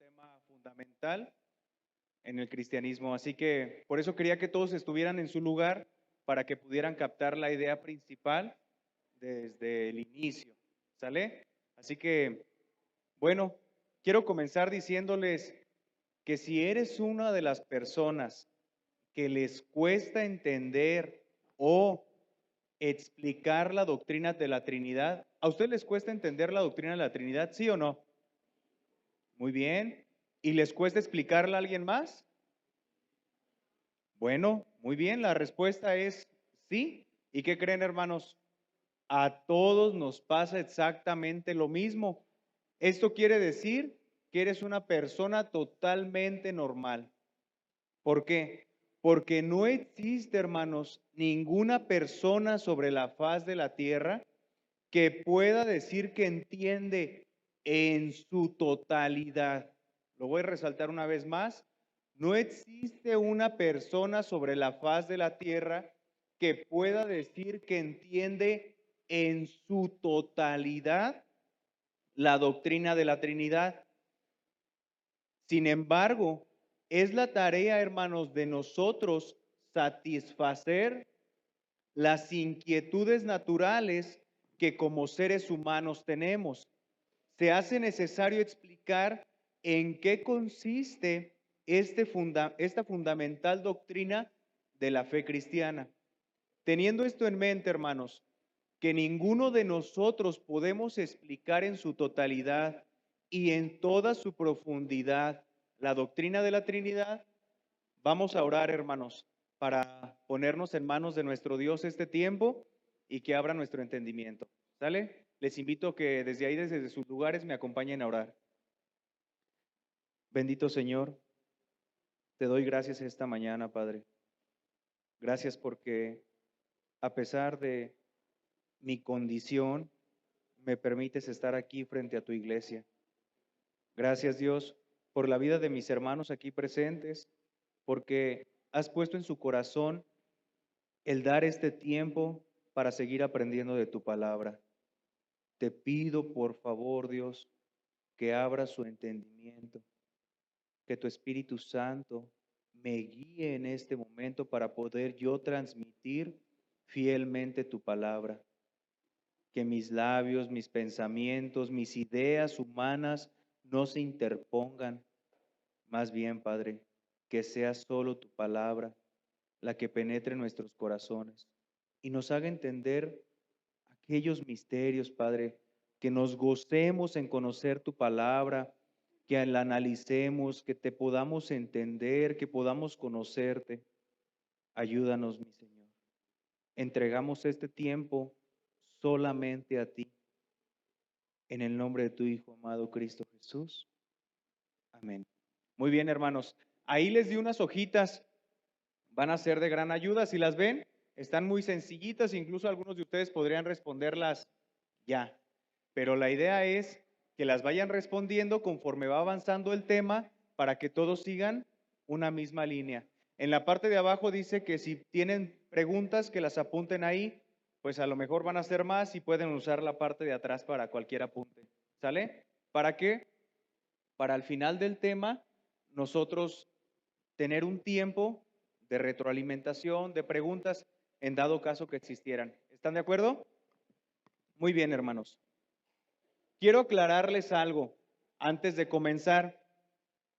tema fundamental en el cristianismo. Así que por eso quería que todos estuvieran en su lugar para que pudieran captar la idea principal desde el inicio. ¿Sale? Así que, bueno, quiero comenzar diciéndoles que si eres una de las personas que les cuesta entender o explicar la doctrina de la Trinidad, ¿a usted les cuesta entender la doctrina de la Trinidad, sí o no? Muy bien. ¿Y les cuesta explicarla a alguien más? Bueno, muy bien, la respuesta es sí. ¿Y qué creen, hermanos? A todos nos pasa exactamente lo mismo. Esto quiere decir que eres una persona totalmente normal. ¿Por qué? Porque no existe, hermanos, ninguna persona sobre la faz de la tierra que pueda decir que entiende en su totalidad. Lo voy a resaltar una vez más. No existe una persona sobre la faz de la tierra que pueda decir que entiende en su totalidad la doctrina de la Trinidad. Sin embargo, es la tarea, hermanos, de nosotros satisfacer las inquietudes naturales que como seres humanos tenemos. Se hace necesario explicar en qué consiste esta fundamental doctrina de la fe cristiana. Teniendo esto en mente, hermanos, que ninguno de nosotros podemos explicar en su totalidad y en toda su profundidad la doctrina de la Trinidad, vamos a orar, hermanos, para ponernos en manos de nuestro Dios este tiempo y que abra nuestro entendimiento. ¿Sale? Les invito que desde ahí, desde sus lugares, me acompañen a orar. Bendito Señor, te doy gracias esta mañana, Padre. Gracias porque a pesar de mi condición, me permites estar aquí frente a tu iglesia. Gracias, Dios, por la vida de mis hermanos aquí presentes, porque has puesto en su corazón el dar este tiempo para seguir aprendiendo de tu palabra. Te pido, por favor, Dios, que abra su entendimiento, que tu Espíritu Santo me guíe en este momento para poder yo transmitir fielmente tu palabra. Que mis labios, mis pensamientos, mis ideas humanas no se interpongan. Más bien, Padre, que sea solo tu palabra la que penetre nuestros corazones y nos haga entender aquellos misterios, Padre, que nos gocemos en conocer tu palabra, que la analicemos, que te podamos entender, que podamos conocerte. Ayúdanos, mi Señor. Entregamos este tiempo solamente a ti, en el nombre de tu Hijo amado Cristo Jesús. Amén. Muy bien, hermanos. Ahí les di unas hojitas, van a ser de gran ayuda. Si las ven, están muy sencillitas, incluso algunos de ustedes podrían responderlas ya. Pero la idea es que las vayan respondiendo conforme va avanzando el tema para que todos sigan una misma línea. En la parte de abajo dice que si tienen preguntas que las apunten ahí, pues a lo mejor van a ser más y pueden usar la parte de atrás para cualquier apunte. ¿Sale? ¿Para qué? Para al final del tema nosotros tener un tiempo de retroalimentación, de preguntas, en dado caso que existieran. ¿Están de acuerdo? Muy bien, hermanos. Quiero aclararles algo antes de comenzar,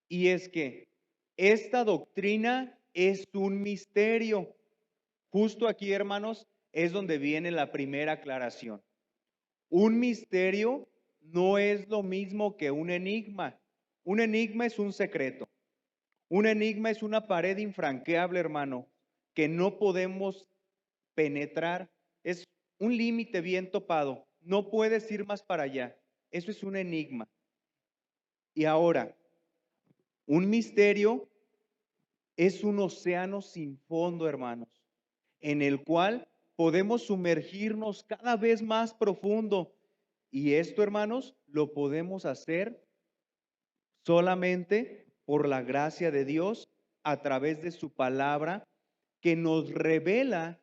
y es que esta doctrina es un misterio. Justo aquí, hermanos, es donde viene la primera aclaración. Un misterio no es lo mismo que un enigma. Un enigma es un secreto. Un enigma es una pared infranqueable, hermano, que no podemos penetrar. Es un límite bien topado. No puedes ir más para allá. Eso es un enigma. Y ahora, un misterio es un océano sin fondo, hermanos, en el cual podemos sumergirnos cada vez más profundo. Y esto, hermanos, lo podemos hacer solamente por la gracia de Dios a través de su palabra que nos revela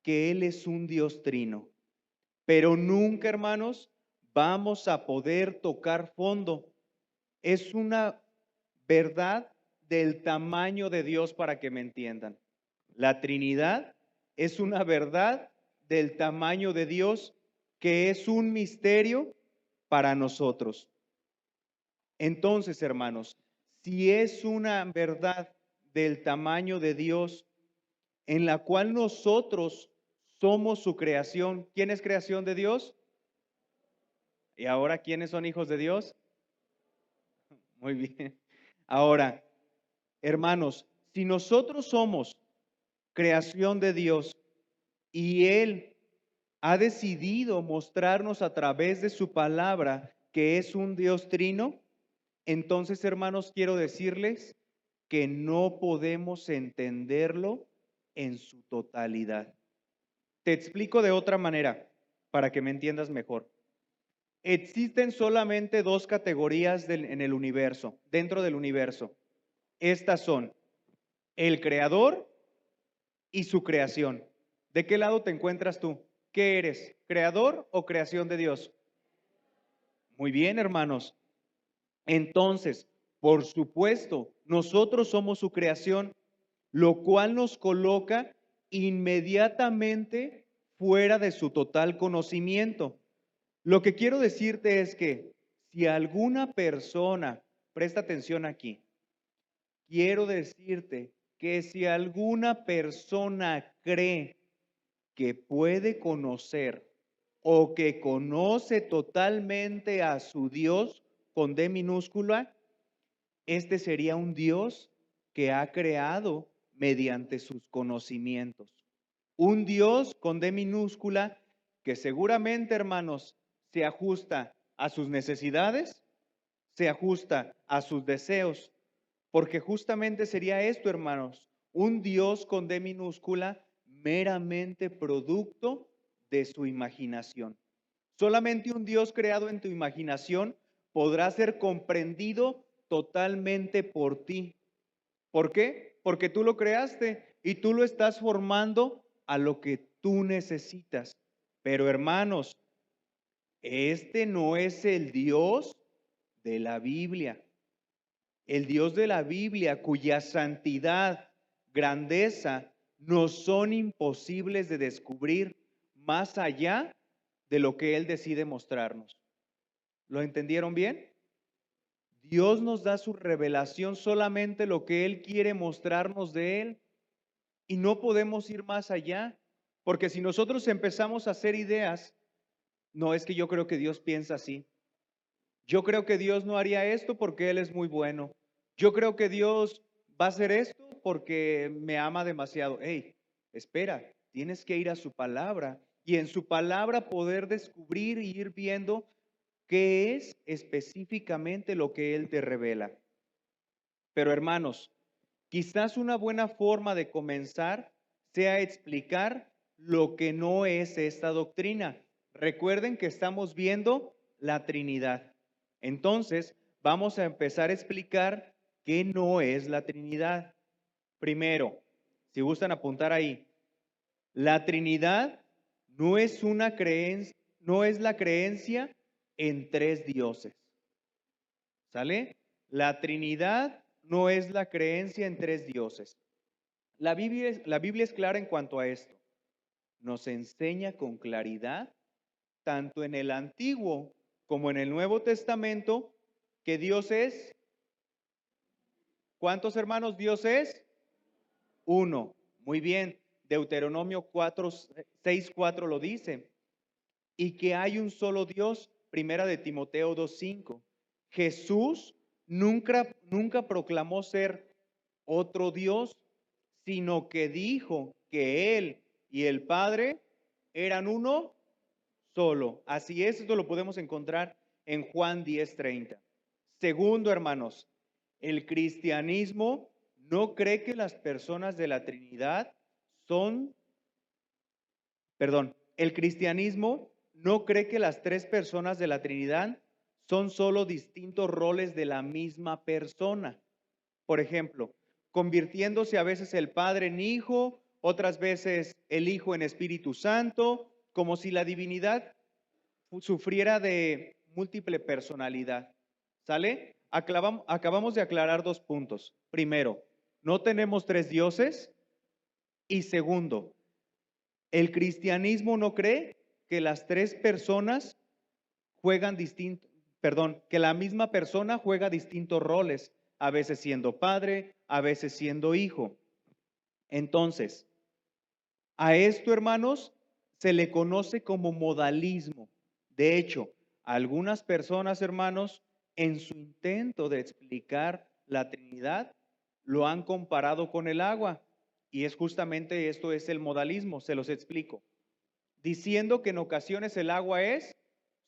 que Él es un Dios trino. Pero nunca, hermanos, vamos a poder tocar fondo. Es una verdad del tamaño de Dios para que me entiendan. La Trinidad es una verdad del tamaño de Dios que es un misterio para nosotros. Entonces, hermanos, si es una verdad del tamaño de Dios en la cual nosotros somos su creación, ¿quién es creación de Dios? ¿Y ahora quiénes son hijos de Dios? Muy bien. Ahora, hermanos, si nosotros somos creación de Dios y Él ha decidido mostrarnos a través de su palabra que es un Dios trino, entonces, hermanos, quiero decirles que no podemos entenderlo en su totalidad. Te explico de otra manera para que me entiendas mejor. Existen solamente dos categorías en el universo, dentro del universo. Estas son el creador y su creación. ¿De qué lado te encuentras tú? ¿Qué eres? ¿Creador o creación de Dios? Muy bien, hermanos. Entonces, por supuesto, nosotros somos su creación, lo cual nos coloca inmediatamente fuera de su total conocimiento. Lo que quiero decirte es que si alguna persona, presta atención aquí, quiero decirte que si alguna persona cree que puede conocer o que conoce totalmente a su Dios con D minúscula, este sería un Dios que ha creado mediante sus conocimientos. Un Dios con D minúscula que seguramente, hermanos, se ajusta a sus necesidades, se ajusta a sus deseos, porque justamente sería esto, hermanos, un Dios con D minúscula meramente producto de su imaginación. Solamente un Dios creado en tu imaginación podrá ser comprendido totalmente por ti. ¿Por qué? Porque tú lo creaste y tú lo estás formando a lo que tú necesitas. Pero hermanos, este no es el Dios de la Biblia. El Dios de la Biblia, cuya santidad, grandeza, nos son imposibles de descubrir más allá de lo que Él decide mostrarnos. ¿Lo entendieron bien? Dios nos da su revelación solamente lo que Él quiere mostrarnos de Él y no podemos ir más allá, porque si nosotros empezamos a hacer ideas, no es que yo creo que Dios piensa así. Yo creo que Dios no haría esto porque Él es muy bueno. Yo creo que Dios va a hacer esto porque me ama demasiado. Hey, espera, tienes que ir a su palabra y en su palabra poder descubrir y ir viendo qué es específicamente lo que Él te revela. Pero hermanos, quizás una buena forma de comenzar sea explicar lo que no es esta doctrina. Recuerden que estamos viendo la Trinidad. Entonces, vamos a empezar a explicar qué no es la Trinidad. Primero, si gustan apuntar ahí, la Trinidad no es una creencia, no es la creencia en tres dioses. ¿Sale? La Trinidad no es la creencia en tres dioses. La Biblia es clara en cuanto a esto. Nos enseña con claridad, tanto en el Antiguo como en el Nuevo Testamento, que Dios es, ¿cuántos hermanos Dios es? Uno. Muy bien. Deuteronomio 4, 6, 4 lo dice. Y que hay un solo Dios, primera de Timoteo 2:5. Jesús nunca proclamó ser otro Dios, sino que dijo que Él y el Padre eran uno solo. Así es, esto lo podemos encontrar en Juan 10:30. Segundo, hermanos, el cristianismo no cree que las personas de la Trinidad son, el cristianismo no cree que las tres personas de la Trinidad son solo distintos roles de la misma persona. Por ejemplo, convirtiéndose a veces el Padre en Hijo, otras veces el Hijo en Espíritu Santo, como si la divinidad sufriera de múltiple personalidad. ¿Sale? acabamos de aclarar dos puntos. Primero, no tenemos tres dioses. Y segundo, el cristianismo no cree que las tres personas juegan distinto, perdón, que la misma persona juega distintos roles, a veces siendo padre, a veces siendo hijo. Entonces, a esto, hermanos, se le conoce como modalismo. De hecho, algunas personas, hermanos, en su intento de explicar la Trinidad, lo han comparado con el agua. Y es justamente esto es el modalismo, se los explico. Diciendo que en ocasiones el agua es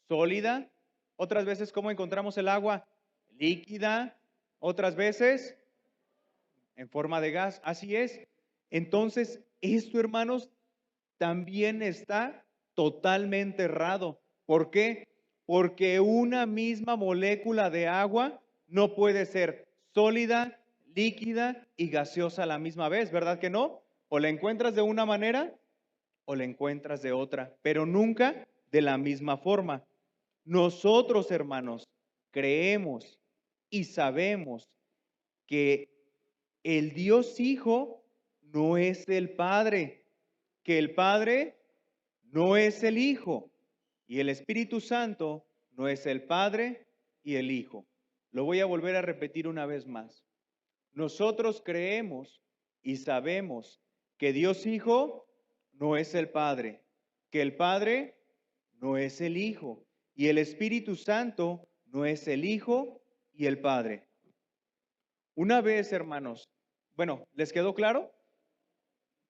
sólida, otras veces, ¿cómo encontramos el agua? Líquida, otras veces en forma de gas. Así es. Entonces, esto, hermanos, también está totalmente errado. ¿Por qué? Porque una misma molécula de agua no puede ser sólida, líquida y gaseosa a la misma vez, ¿verdad que no? O la encuentras de una manera o la encuentras de otra, pero nunca de la misma forma. Nosotros, hermanos, creemos y sabemos que el Dios Hijo no es el Padre, que el Padre no es el Hijo y el Espíritu Santo no es el Padre y el Hijo. Lo voy a volver a repetir una vez más. Nosotros creemos y sabemos que Dios Hijo no es el Padre, que el Padre no es el Hijo y el Espíritu Santo no es el Hijo y el Padre. Una vez, hermanos, bueno, ¿les quedó claro?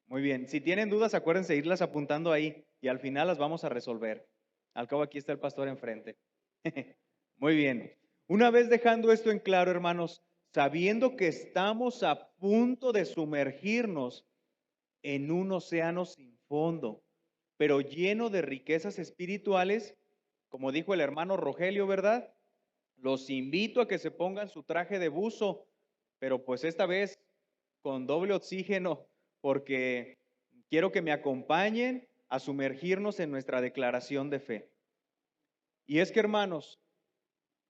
Muy bien, si tienen dudas, acuérdense irlas apuntando ahí y al final las vamos a resolver. Al cabo aquí está el pastor enfrente. Muy bien. Una vez dejando esto en claro, hermanos, sabiendo que estamos a punto de sumergirnos en un océano sin fondo, pero lleno de riquezas espirituales, como dijo el hermano Rogelio, ¿verdad? Los invito a que se pongan su traje de buzo, pero pues esta vez con doble oxígeno, porque quiero que me acompañen a sumergirnos en nuestra declaración de fe. Y es que, hermanos,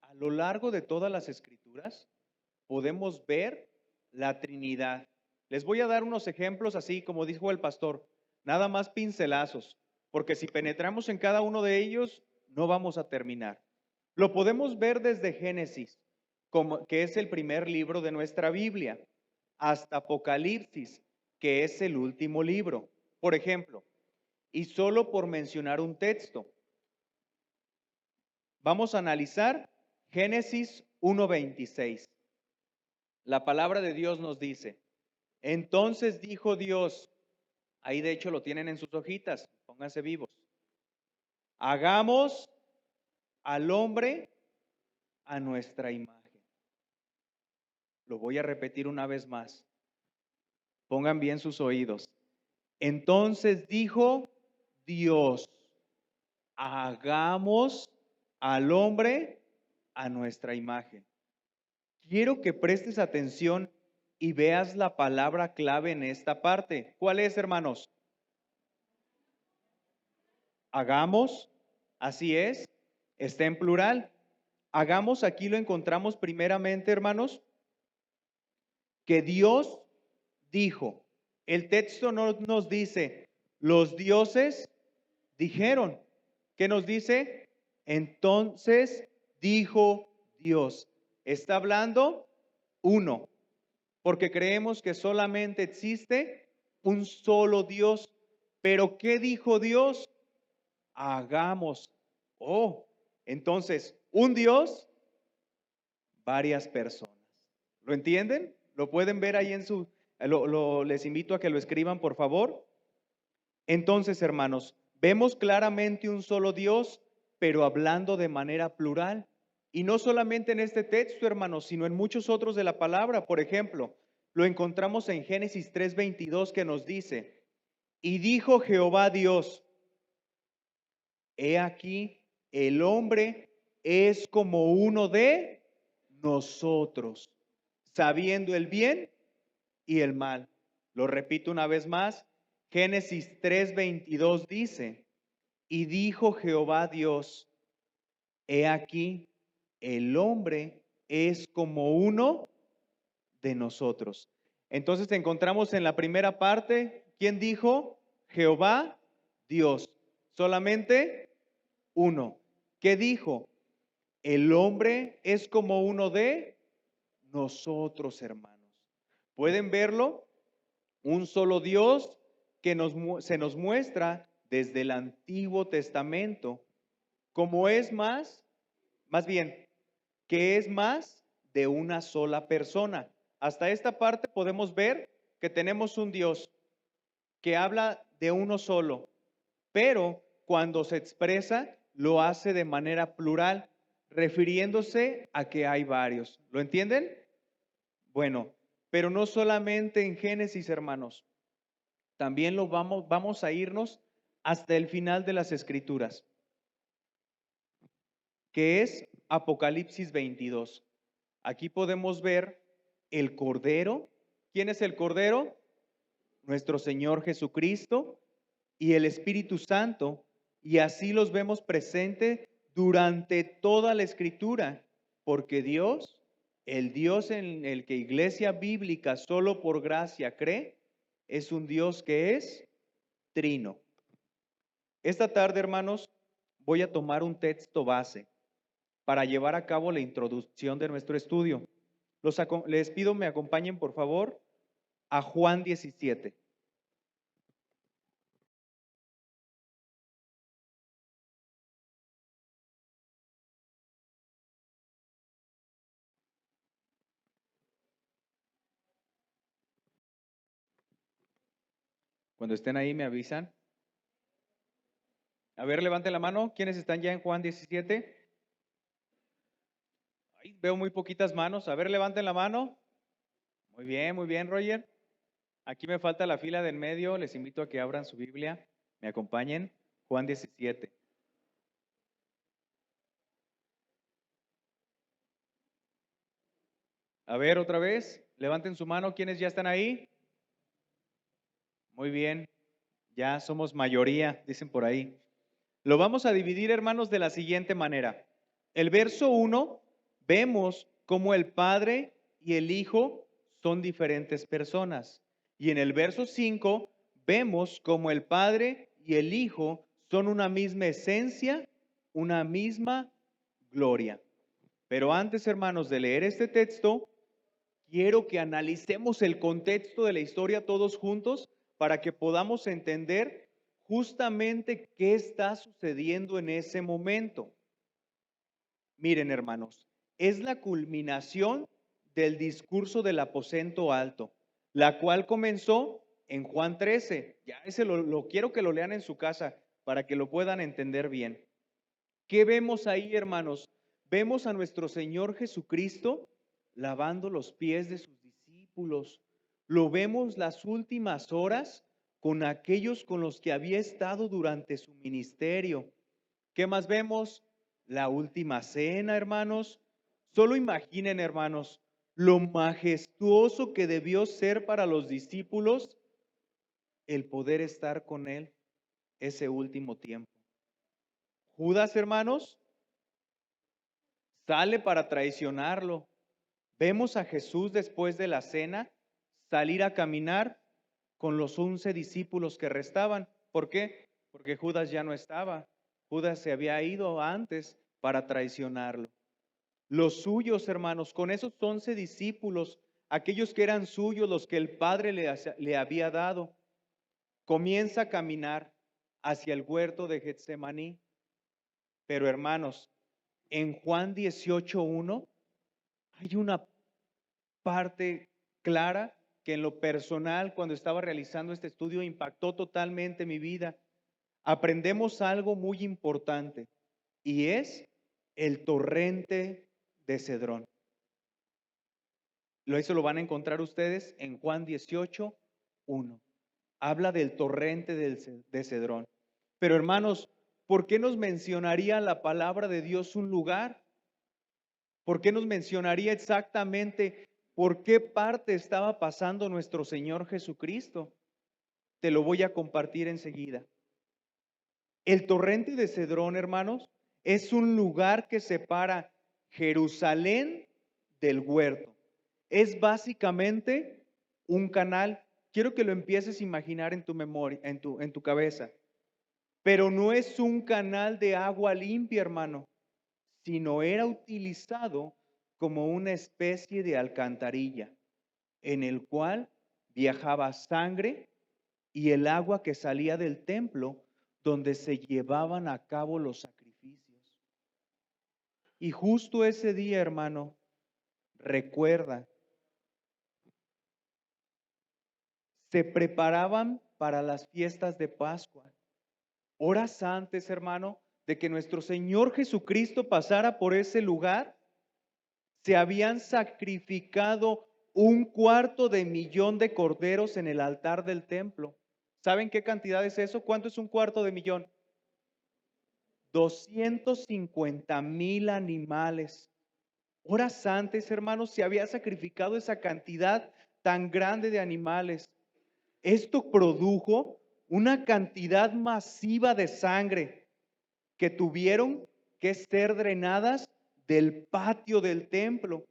a lo largo de todas las escrituras podemos ver la Trinidad. Les voy a dar unos ejemplos así, como dijo el pastor, nada más pincelazos, porque si penetramos en cada uno de ellos, no vamos a terminar. Lo podemos ver desde Génesis, que es el primer libro de nuestra Biblia, hasta Apocalipsis, que es el último libro. Por ejemplo, y solo por mencionar un texto, vamos a analizar Génesis 1:26. La palabra de Dios nos dice, entonces dijo Dios, ahí de hecho lo tienen en sus hojitas, pónganse vivos, hagamos al hombre a nuestra imagen. Lo voy a repetir una vez más. Pongan bien sus oídos. Entonces dijo Dios, hagamos al hombre a nuestra imagen. Quiero que prestes atención y veas la palabra clave en esta parte. ¿Cuál es, hermanos? Hagamos, así es, está en plural. Hagamos, aquí lo encontramos primeramente, hermanos, que Dios dijo. El texto no nos dice, los dioses dijeron. ¿Qué nos dice? Entonces dijo Dios. Está hablando uno, porque creemos que solamente existe un solo Dios. Pero ¿qué dijo Dios? Hagamos. Oh, entonces, un Dios, varias personas. ¿Lo entienden? ¿Lo pueden ver ahí en su... les invito a que lo escriban, por favor. Entonces, hermanos, vemos claramente un solo Dios, pero hablando de manera plural. Y no solamente en este texto, hermanos, sino en muchos otros de la palabra. Por ejemplo, lo encontramos en Génesis 3:22 que nos dice, y dijo Jehová Dios, he aquí, el hombre es como uno de nosotros, sabiendo el bien y el mal. Lo repito una vez más, Génesis 3:22 dice, y dijo Jehová Dios, he aquí, el hombre es como uno de nosotros. Entonces encontramos en la primera parte, ¿quién dijo? Jehová, Dios. Solamente uno. ¿Qué dijo? El hombre es como uno de nosotros, hermanos. ¿Pueden verlo? Un solo Dios que se nos muestra desde el Antiguo Testamento, como es más bien, que es más de una sola persona. Hasta esta parte podemos ver que tenemos un Dios que habla de uno solo, pero cuando se expresa lo hace de manera plural, refiriéndose a que hay varios. ¿Lo entienden? Bueno, pero no solamente en Génesis, hermanos, también vamos a irnos hasta el final de las Escrituras, que es Apocalipsis 22. Aquí podemos ver el Cordero. ¿Quién es el Cordero? Nuestro Señor Jesucristo y el Espíritu Santo. Y así los vemos presentes durante toda la Escritura, porque Dios, el Dios en el que Iglesia Bíblica solo por gracia cree, es un Dios que es trino. Esta tarde, hermanos, voy a tomar un texto base para llevar a cabo la introducción de nuestro estudio. Les pido me acompañen, por favor, a Juan 17. Cuando estén ahí me avisan. A ver, levanten la mano. ¿Quiénes están ya en Juan 17? Ay, veo muy poquitas manos. A ver, levanten la mano. Muy bien, Roger. Aquí me falta la fila del medio. Les invito a que abran su Biblia. Me acompañen. Juan 17. A ver, otra vez. Levanten su mano. ¿Quiénes ya están ahí? Muy bien. Ya somos mayoría, dicen por ahí. Lo vamos a dividir, hermanos, de la siguiente manera. El verso 1, vemos cómo el Padre y el Hijo son diferentes personas. Y en el verso 5, vemos cómo el Padre y el Hijo son una misma esencia, una misma gloria. Pero antes, hermanos, de leer este texto, quiero que analicemos el contexto de la historia todos juntos para que podamos entender justamente qué está sucediendo en ese momento. Miren, hermanos, es la culminación del discurso del aposento alto, la cual comenzó en Juan 13. Ya ese lo quiero que lo lean en su casa para que lo puedan entender bien. ¿Qué vemos ahí, hermanos? Vemos a nuestro Señor Jesucristo lavando los pies de sus discípulos. Lo vemos las últimas horas con aquellos con los que había estado durante su ministerio. ¿Qué más vemos? La última cena, hermanos. Solo imaginen, hermanos, lo majestuoso que debió ser para los discípulos el poder estar con Él ese último tiempo. Judas, hermanos, sale para traicionarlo. Vemos a Jesús después de la cena salir a caminar con los 11 discípulos que restaban. ¿Por qué? Porque Judas ya no estaba. Judas se había ido antes para traicionarlo. Los suyos, hermanos, con esos 11 discípulos, aquellos que eran suyos, los que el Padre le había dado, comienza a caminar hacia el huerto de Getsemaní. Pero hermanos, en Juan 18:1 hay una parte clara que en lo personal, cuando estaba realizando este estudio, impactó totalmente mi vida. Aprendemos algo muy importante y es el torrente de Cedrón. Eso lo van a encontrar ustedes en Juan 18:1. Habla del torrente de Cedrón. Pero hermanos, ¿por qué nos mencionaría la palabra de Dios un lugar? ¿Por qué nos mencionaría exactamente por qué parte estaba pasando nuestro Señor Jesucristo? Te lo voy a compartir enseguida. El torrente de Cedrón, hermanos, es un lugar que separa Jerusalén del huerto. Es básicamente un canal. Quiero que lo empieces a imaginar en tu memoria, en tu cabeza. Pero no es un canal de agua limpia, hermano, sino era utilizado como una especie de alcantarilla en el cual viajaba sangre y el agua que salía del templo donde se llevaban a cabo los sacrificios. Y justo ese día, hermano, recuerda, se preparaban para las fiestas de Pascua. Horas antes, hermano, de que nuestro Señor Jesucristo pasara por ese lugar, se habían sacrificado 250,000 de corderos en el altar del templo. ¿Saben qué cantidad es eso? ¿Cuánto es 250,000? 250,000 animales. Horas antes, hermanos, se había sacrificado esa cantidad tan grande de animales. Esto produjo una cantidad masiva de sangre que tuvieron que ser drenadas del patio del templo.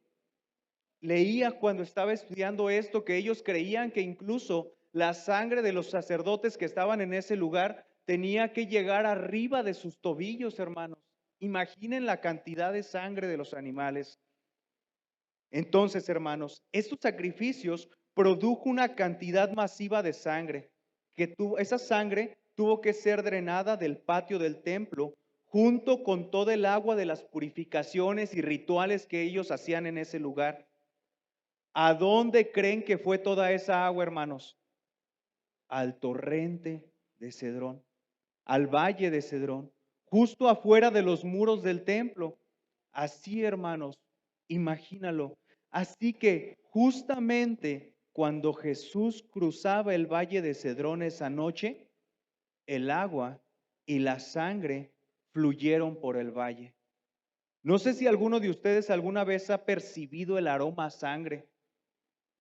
Leía cuando estaba estudiando esto que ellos creían que incluso la sangre de los sacerdotes que estaban en ese lugar tenía que llegar arriba de sus tobillos, hermanos. Imaginen la cantidad de sangre de los animales. Entonces, hermanos, estos sacrificios produjo una cantidad masiva de sangre, esa sangre tuvo que ser drenada del patio del templo junto con todo el agua de las purificaciones y rituales que ellos hacían en ese lugar. ¿A dónde creen que fue toda esa agua, hermanos? Al torrente de Cedrón, al valle de Cedrón, justo afuera de los muros del templo. Así, hermanos, imagínalo. Así que justamente cuando Jesús cruzaba el valle de Cedrón esa noche, el agua y la sangre fluyeron por el valle. No sé si alguno de ustedes alguna vez ha percibido el aroma a sangre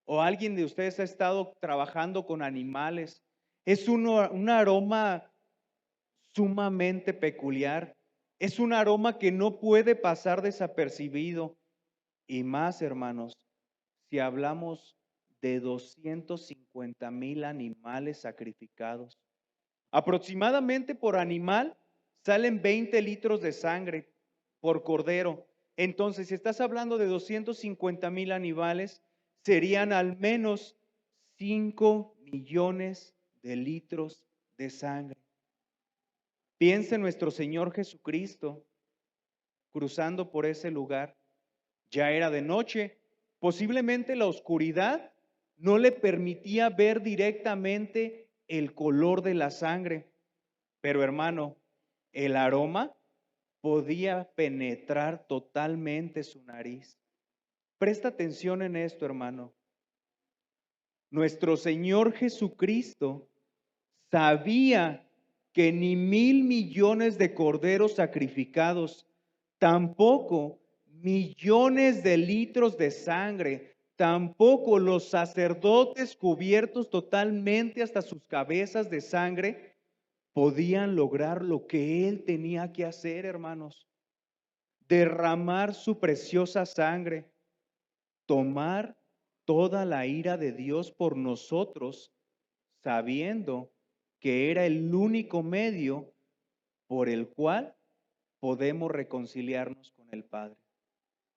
o alguien de ustedes ha estado trabajando con animales. Es un aroma sumamente peculiar. Es un aroma que no puede pasar desapercibido. Y más, hermanos, si hablamos de 250,000 animales sacrificados. Aproximadamente por animal salen 20 litros de sangre por cordero. Entonces, si estás hablando de 250,000 animales, serían al menos 5 millones de litros de sangre. Piensa en nuestro Señor Jesucristo cruzando por ese lugar. Ya era de noche. Posiblemente la oscuridad no le permitía ver directamente el color de la sangre. Pero hermano, el aroma podía penetrar totalmente su nariz. Presta atención en esto, hermano. Nuestro Señor Jesucristo sabía que ni 1,000,000,000 de corderos sacrificados, tampoco millones de litros de sangre, tampoco los sacerdotes cubiertos totalmente hasta sus cabezas de sangre, podían lograr lo que Él tenía que hacer, hermanos. Derramar su preciosa sangre, tomar toda la ira de Dios por nosotros, sabiendo que era el único medio por el cual podemos reconciliarnos con el Padre.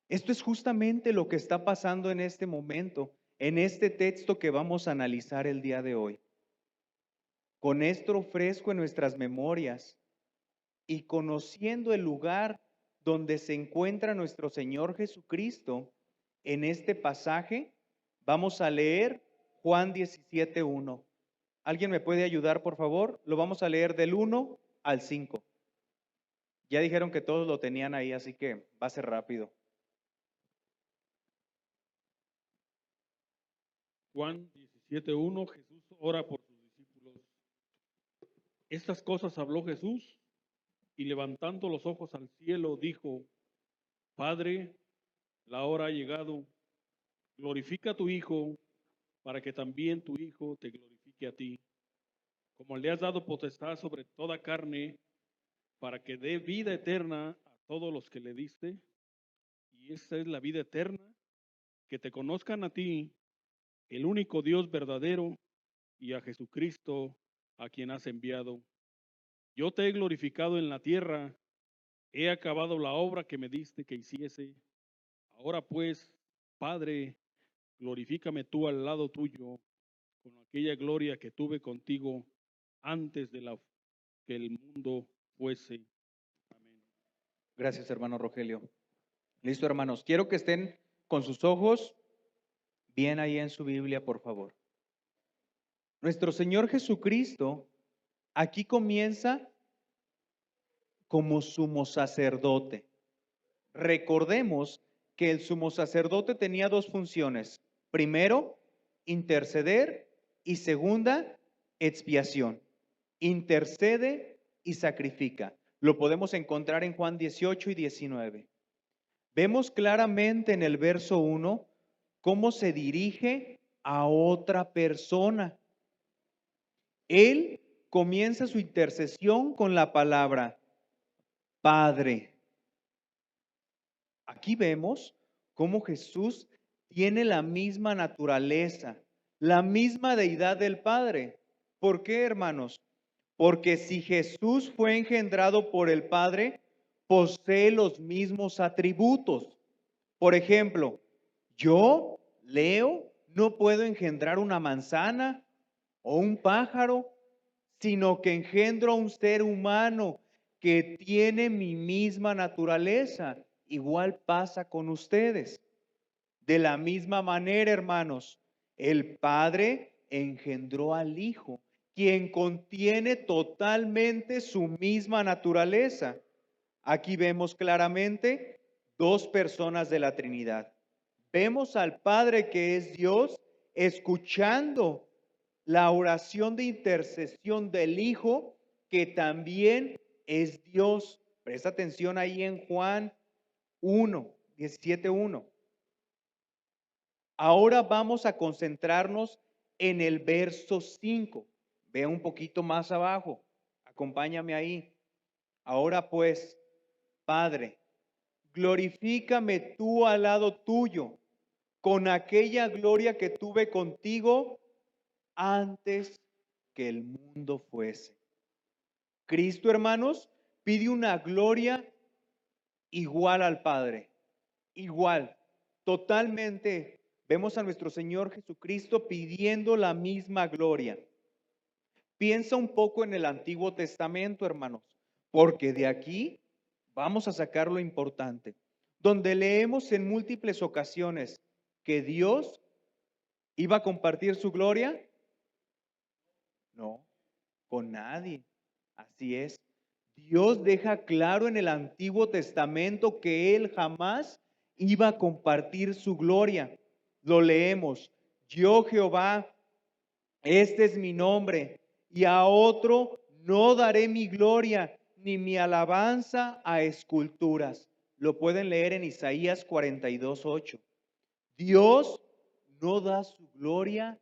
Esto es justamente lo que está pasando en este momento, en este texto que vamos a analizar el día de hoy. Con esto fresco en nuestras memorias y conociendo el lugar donde se encuentra nuestro Señor Jesucristo, en este pasaje vamos a leer Juan 17:1. ¿Alguien me puede ayudar, por favor? Lo vamos a leer del 1 al 5. Ya dijeron que todos lo tenían ahí, así que va a ser rápido. Juan 17:1, Jesús ora por sus discípulos. Estas cosas habló Jesús y levantando los ojos al cielo dijo, Padre, la hora ha llegado, glorifica a tu Hijo, para que también tu Hijo te glorifique a ti, como le has dado potestad sobre toda carne, para que dé vida eterna a todos los que le diste. Y esta es la vida eterna, que te conozcan a ti, el único Dios verdadero, y a Jesucristo, a quien has enviado. Yo te he glorificado en la tierra, he acabado la obra que me diste que hiciese. Ahora pues, Padre, glorifícame tú al lado tuyo, con aquella gloria que tuve contigo antes de que el mundo fuese. Amén. Gracias, hermano Rogelio. Listo, hermanos. Quiero que estén con sus ojos bien ahí en su Biblia, por favor. Nuestro Señor Jesucristo aquí comienza como sumo sacerdote. Recordemos que el sumo sacerdote tenía dos funciones. Primero, interceder, y segunda, expiación. Intercede y sacrifica. Lo podemos encontrar en Juan 18 y 19. Vemos claramente en el verso 1 cómo se dirige a otra persona. Él comienza su intercesión con la palabra Padre. Aquí vemos cómo Jesús tiene la misma naturaleza, la misma deidad del Padre. ¿Por qué, hermanos? Porque si Jesús fue engendrado por el Padre, posee los mismos atributos. Por ejemplo, yo, Leo, no puedo engendrar una manzana o un pájaro, sino que engendro a un ser humano que tiene mi misma naturaleza. Igual pasa con ustedes. De la misma manera, hermanos, el Padre engendró al Hijo, quien contiene totalmente su misma naturaleza. Aquí vemos claramente dos personas de la Trinidad. Vemos al Padre, que es Dios, escuchando la oración de intercesión del Hijo, que también es Dios. Presta atención ahí en Juan 1, 17:1. Ahora vamos a concentrarnos en el verso 5. Ve un poquito más abajo. Acompáñame ahí. Ahora pues, Padre, glorifícame tú al lado tuyo, con aquella gloria que tuve contigo antes que el mundo fuese. Cristo, hermanos, pide una gloria igual al Padre, igual, totalmente. Vemos a nuestro Señor Jesucristo pidiendo la misma gloria. Piensa un poco en el Antiguo Testamento, hermanos, porque de aquí vamos a sacar lo importante, donde leemos en múltiples ocasiones que Dios iba a compartir su gloria. No, con nadie. Así es. Dios deja claro en el Antiguo Testamento que Él jamás iba a compartir su gloria. Lo leemos. Yo, Jehová, este es mi nombre, y a otro no daré mi gloria ni mi alabanza a esculturas. Lo pueden leer en Isaías 42:8. Dios no da su gloria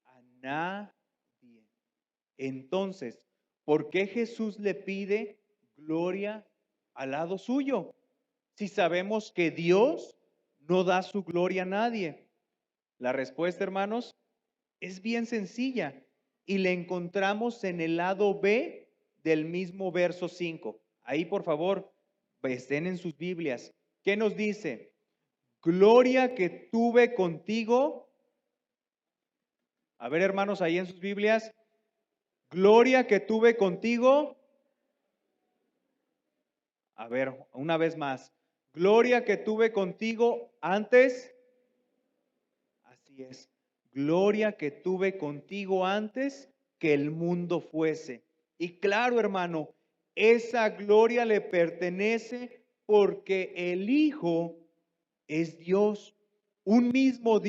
a nadie. Entonces, ¿por qué Jesús le pide gloria al lado suyo? Si sabemos que Dios no da su gloria a nadie. La respuesta, hermanos, es bien sencilla y la encontramos en el lado B del mismo verso 5. Ahí, por favor, estén en sus Biblias. ¿Qué nos dice? Gloria que tuve contigo. A ver, hermanos, ahí en sus Biblias. Gloria que tuve contigo. A ver, una vez más. Gloria que tuve contigo antes. Así es. Gloria que tuve contigo antes que el mundo fuese. Y claro, hermano, esa gloria le pertenece porque el Hijo es Dios, un mismo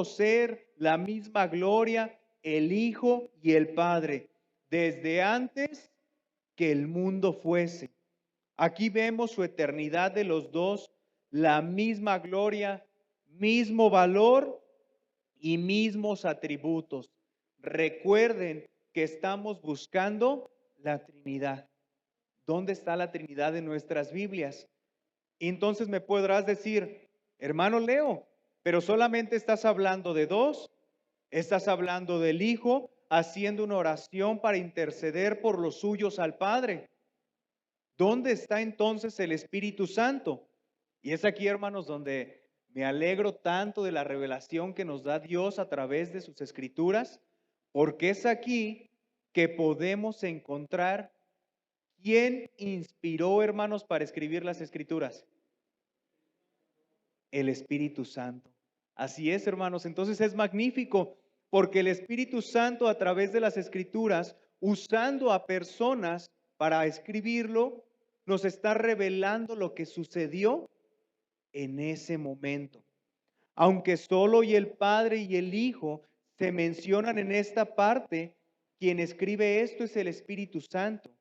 ser, la misma gloria, el Hijo y el Padre, desde antes que el mundo fuese. Aquí vemos su eternidad de los dos, la misma gloria, mismo valor y mismos atributos. Recuerden que estamos buscando la Trinidad. ¿Dónde está la Trinidad en nuestras Biblias? Entonces me podrás decir, Hermano Leo, pero solamente estás hablando de dos. Estás hablando del Hijo haciendo una oración para interceder por los suyos al Padre. ¿Dónde está entonces el Espíritu Santo? Y es aquí, hermanos, donde me alegro tanto de la revelación que nos da Dios a través de sus escrituras, porque es aquí que podemos encontrar quién inspiró, hermanos, para escribir las escrituras. El Espíritu Santo. Así es, hermanos. Entonces es magnífico porque el Espíritu Santo a través de las escrituras, usando a personas para escribirlo, nos está revelando lo que sucedió en ese momento. Aunque solo y el Padre y el Hijo se mencionan en esta parte, quien escribe esto es el Espíritu Santo.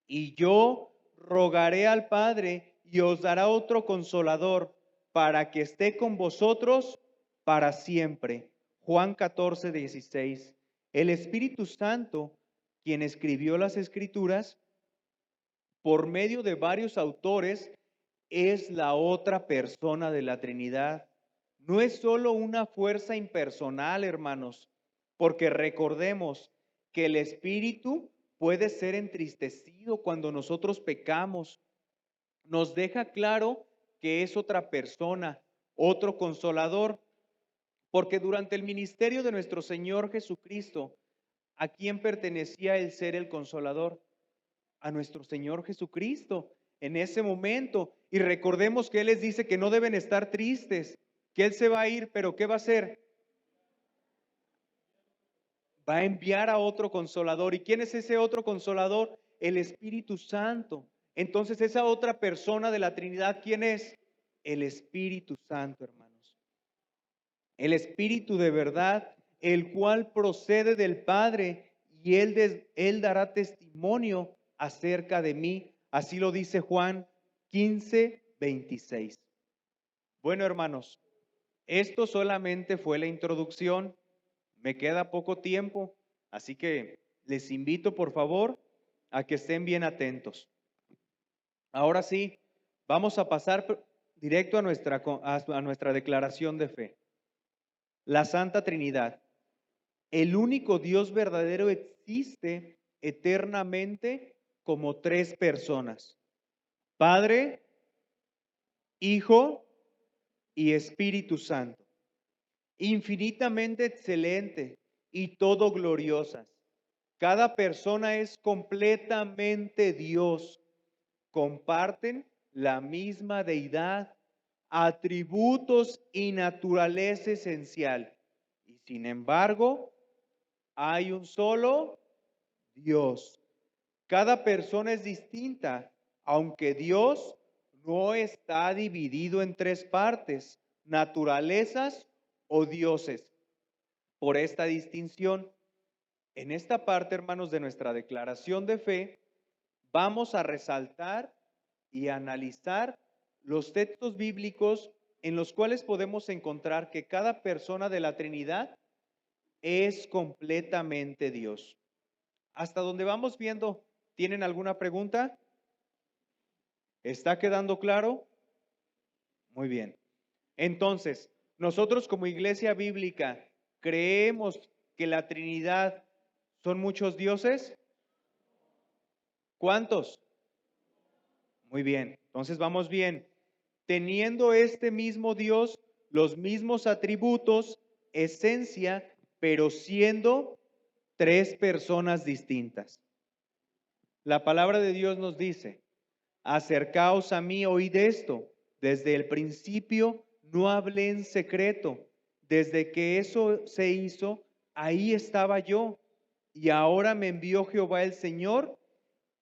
Y yo rogaré al Padre y os dará otro consolador para que esté con vosotros para siempre. Juan 14, 16. El Espíritu Santo, quien escribió las Escrituras, por medio de varios autores, es la otra persona de la Trinidad. No es solo una fuerza impersonal, hermanos, porque recordemos que el Espíritu puede ser entristecido cuando nosotros pecamos. Nos deja claro que es otra persona, otro consolador, porque durante el ministerio de nuestro Señor Jesucristo, ¿a quién pertenecía el ser el consolador? A nuestro Señor Jesucristo en ese momento. Y recordemos que Él les dice que no deben estar tristes, que Él se va a ir, pero ¿qué va a hacer? Va a enviar a otro consolador. ¿Y quién es ese otro consolador? El Espíritu Santo. Entonces esa otra persona de la Trinidad, ¿quién es? El Espíritu Santo, hermanos. El Espíritu de verdad, el cual procede del Padre y Él dará testimonio acerca de mí. Así lo dice Juan 15, 26. Bueno, hermanos, esto solamente fue la introducción. Me queda poco tiempo, así que les invito, por favor, a que estén bien atentos. Ahora sí, vamos a pasar directo a nuestra declaración de fe. La Santa Trinidad, el único Dios verdadero, existe eternamente como tres personas: Padre, Hijo y Espíritu Santo. Infinitamente excelente y todo gloriosas. Cada persona es completamente Dios. Comparten la misma deidad, atributos y naturaleza esencial. Y sin embargo, hay un solo Dios. Cada persona es distinta, aunque Dios no está dividido en tres partes, naturalezas o dioses. Por esta distinción, en esta parte, hermanos, de nuestra declaración de fe, vamos a resaltar y analizar los textos bíblicos en los cuales podemos encontrar que cada persona de la Trinidad es completamente Dios. Hasta donde vamos viendo, ¿tienen alguna pregunta? ¿Está quedando claro? Muy bien. Entonces, nosotros como iglesia bíblica, ¿creemos que la Trinidad son muchos dioses? ¿Cuántos? Muy bien. Entonces vamos bien. Teniendo este mismo Dios los mismos atributos, esencia, pero siendo tres personas distintas. La palabra de Dios nos dice: acercaos a mí, oíd esto. Desde el principio no hablé en secreto. Desde que eso se hizo, ahí estaba yo. Y ahora me envió Jehová el Señor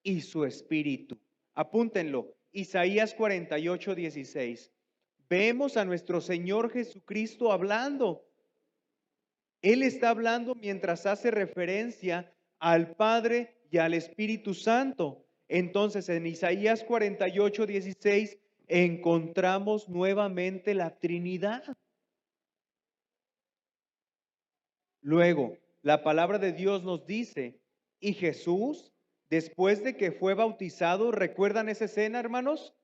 y su Espíritu. Apúntenlo. Isaías 48, 16. Vemos a nuestro Señor Jesucristo hablando. Él está hablando mientras hace referencia al Padre y al Espíritu Santo. Entonces, en Isaías 48, 16, encontramos nuevamente la Trinidad. Luego, la palabra de Dios nos dice, y Jesús, después de que fue bautizado, ¿recuerdan esa escena, hermanos?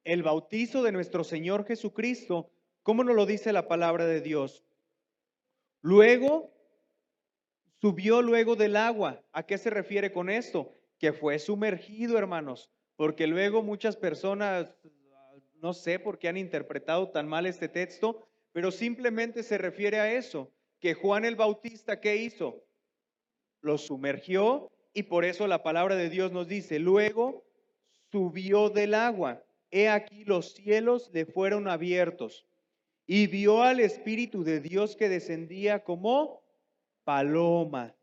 el bautizo de nuestro Señor Jesucristo, ¿cómo nos lo dice la palabra de Dios? Luego, subió luego del agua. ¿A qué se refiere con esto? Que fue sumergido, hermanos, porque luego muchas personas, no sé por qué han interpretado tan mal este texto, pero simplemente se refiere a eso, que Juan el Bautista, ¿qué hizo? Lo sumergió y por eso la palabra de Dios nos dice, luego subió del agua. He aquí los cielos le fueron abiertos y vio al Espíritu de Dios que descendía como paloma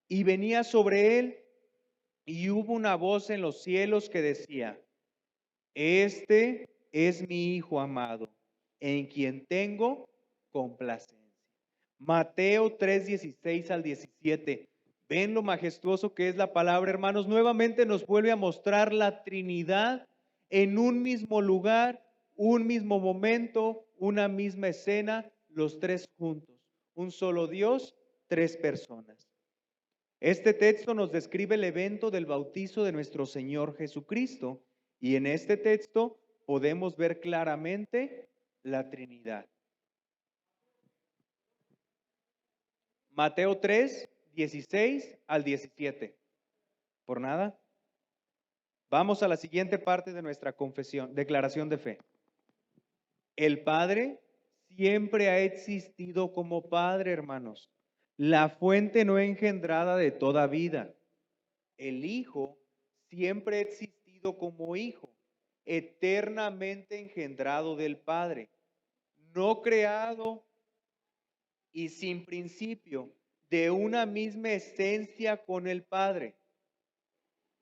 y venía sobre él, y hubo una voz en los cielos que decía, este es mi Hijo amado, en quien tengo complacencia. Mateo 3:16 al 17. ¿Ven lo majestuoso que es la palabra, hermanos? Nuevamente nos vuelve a mostrar la Trinidad en un mismo lugar, un mismo momento, una misma escena, los tres juntos. Un solo Dios, tres personas. Este texto nos describe el evento del bautizo de nuestro Señor Jesucristo y en este texto podemos ver claramente la Trinidad. Mateo 3, 16 al 17. ¿Por nada? Vamos a la siguiente parte de nuestra confesión, declaración de fe. El Padre siempre ha existido como Padre, hermanos, la fuente no engendrada de toda vida. El Hijo siempre ha existido como Hijo, eternamente engendrado del Padre, no creado y sin principio, de una misma esencia con el Padre.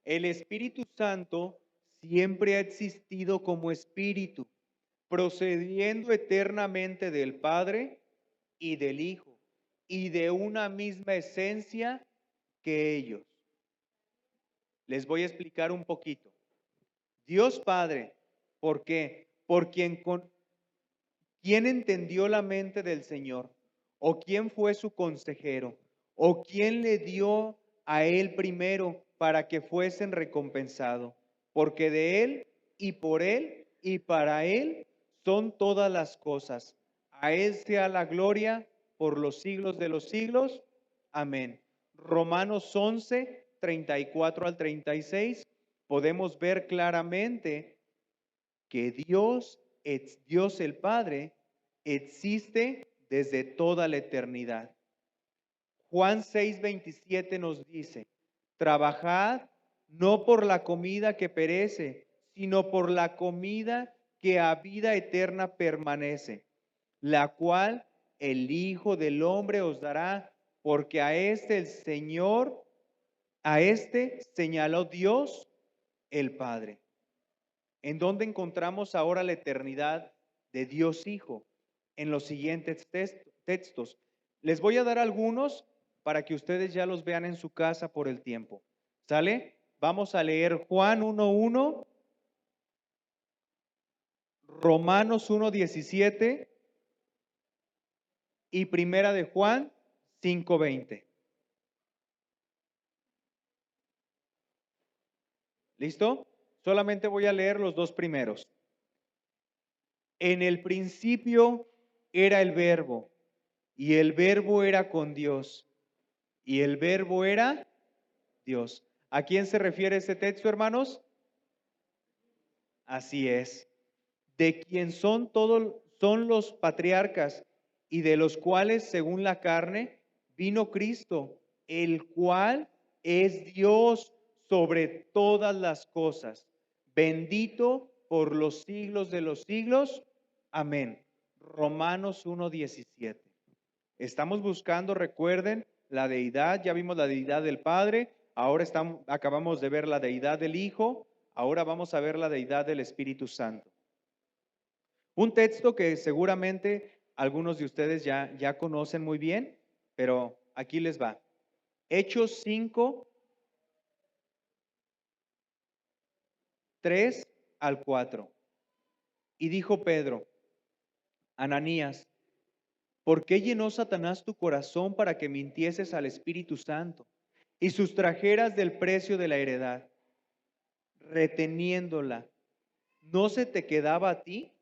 El Espíritu Santo siempre ha existido como Espíritu, procediendo eternamente del Padre y del Hijo, y de una misma esencia que ellos. Les voy a explicar un poquito. Dios Padre, ¿por qué? Por ¿quién entendió la mente del Señor? ¿O quién fue su consejero? ¿O quién le dio a él primero para que fuesen recompensados? Porque de él y por él y para él son todas las cosas. A él sea la gloria por los siglos de los siglos. Amén. Romanos 11, 34 al 36, podemos ver claramente que Dios el Padre existe desde toda la eternidad. Juan 6:27 nos dice, trabajad no por la comida que perece, sino por la comida que a vida eterna permanece, la cual el Hijo del Hombre os dará, porque a este el Señor, a este señaló Dios el Padre. ¿En dónde encontramos ahora la eternidad de Dios Hijo? En los siguientes textos. Les voy a dar algunos para que ustedes ya los vean en su casa por el tiempo. ¿Sale? Vamos a leer Juan 1:1, Romanos 1:17 y Primera de Juan 5:20. ¿Listo? Solamente voy a leer los dos primeros. En el principio era el Verbo, y el Verbo era con Dios, y el Verbo era Dios. ¿A quién se refiere este texto, hermanos? Así es. De quien son los patriarcas y de los cuales, según la carne, vino Cristo, el cual es Dios sobre todas las cosas, bendito por los siglos de los siglos. Amén. Romanos 1:17. Estamos buscando, recuerden, la deidad. Ya vimos la deidad del Padre, ahora acabamos de ver la deidad del Hijo, ahora vamos a ver la deidad del Espíritu Santo. Un texto que seguramente algunos de ustedes ya conocen muy bien, pero aquí les va. Hechos 5, 3 al 4. Y dijo Pedro, Ananías, ¿por qué llenó Satanás tu corazón para que mintieses al Espíritu Santo y sustrajeras del precio de la heredad, reteniéndola no se te quedaba a ti?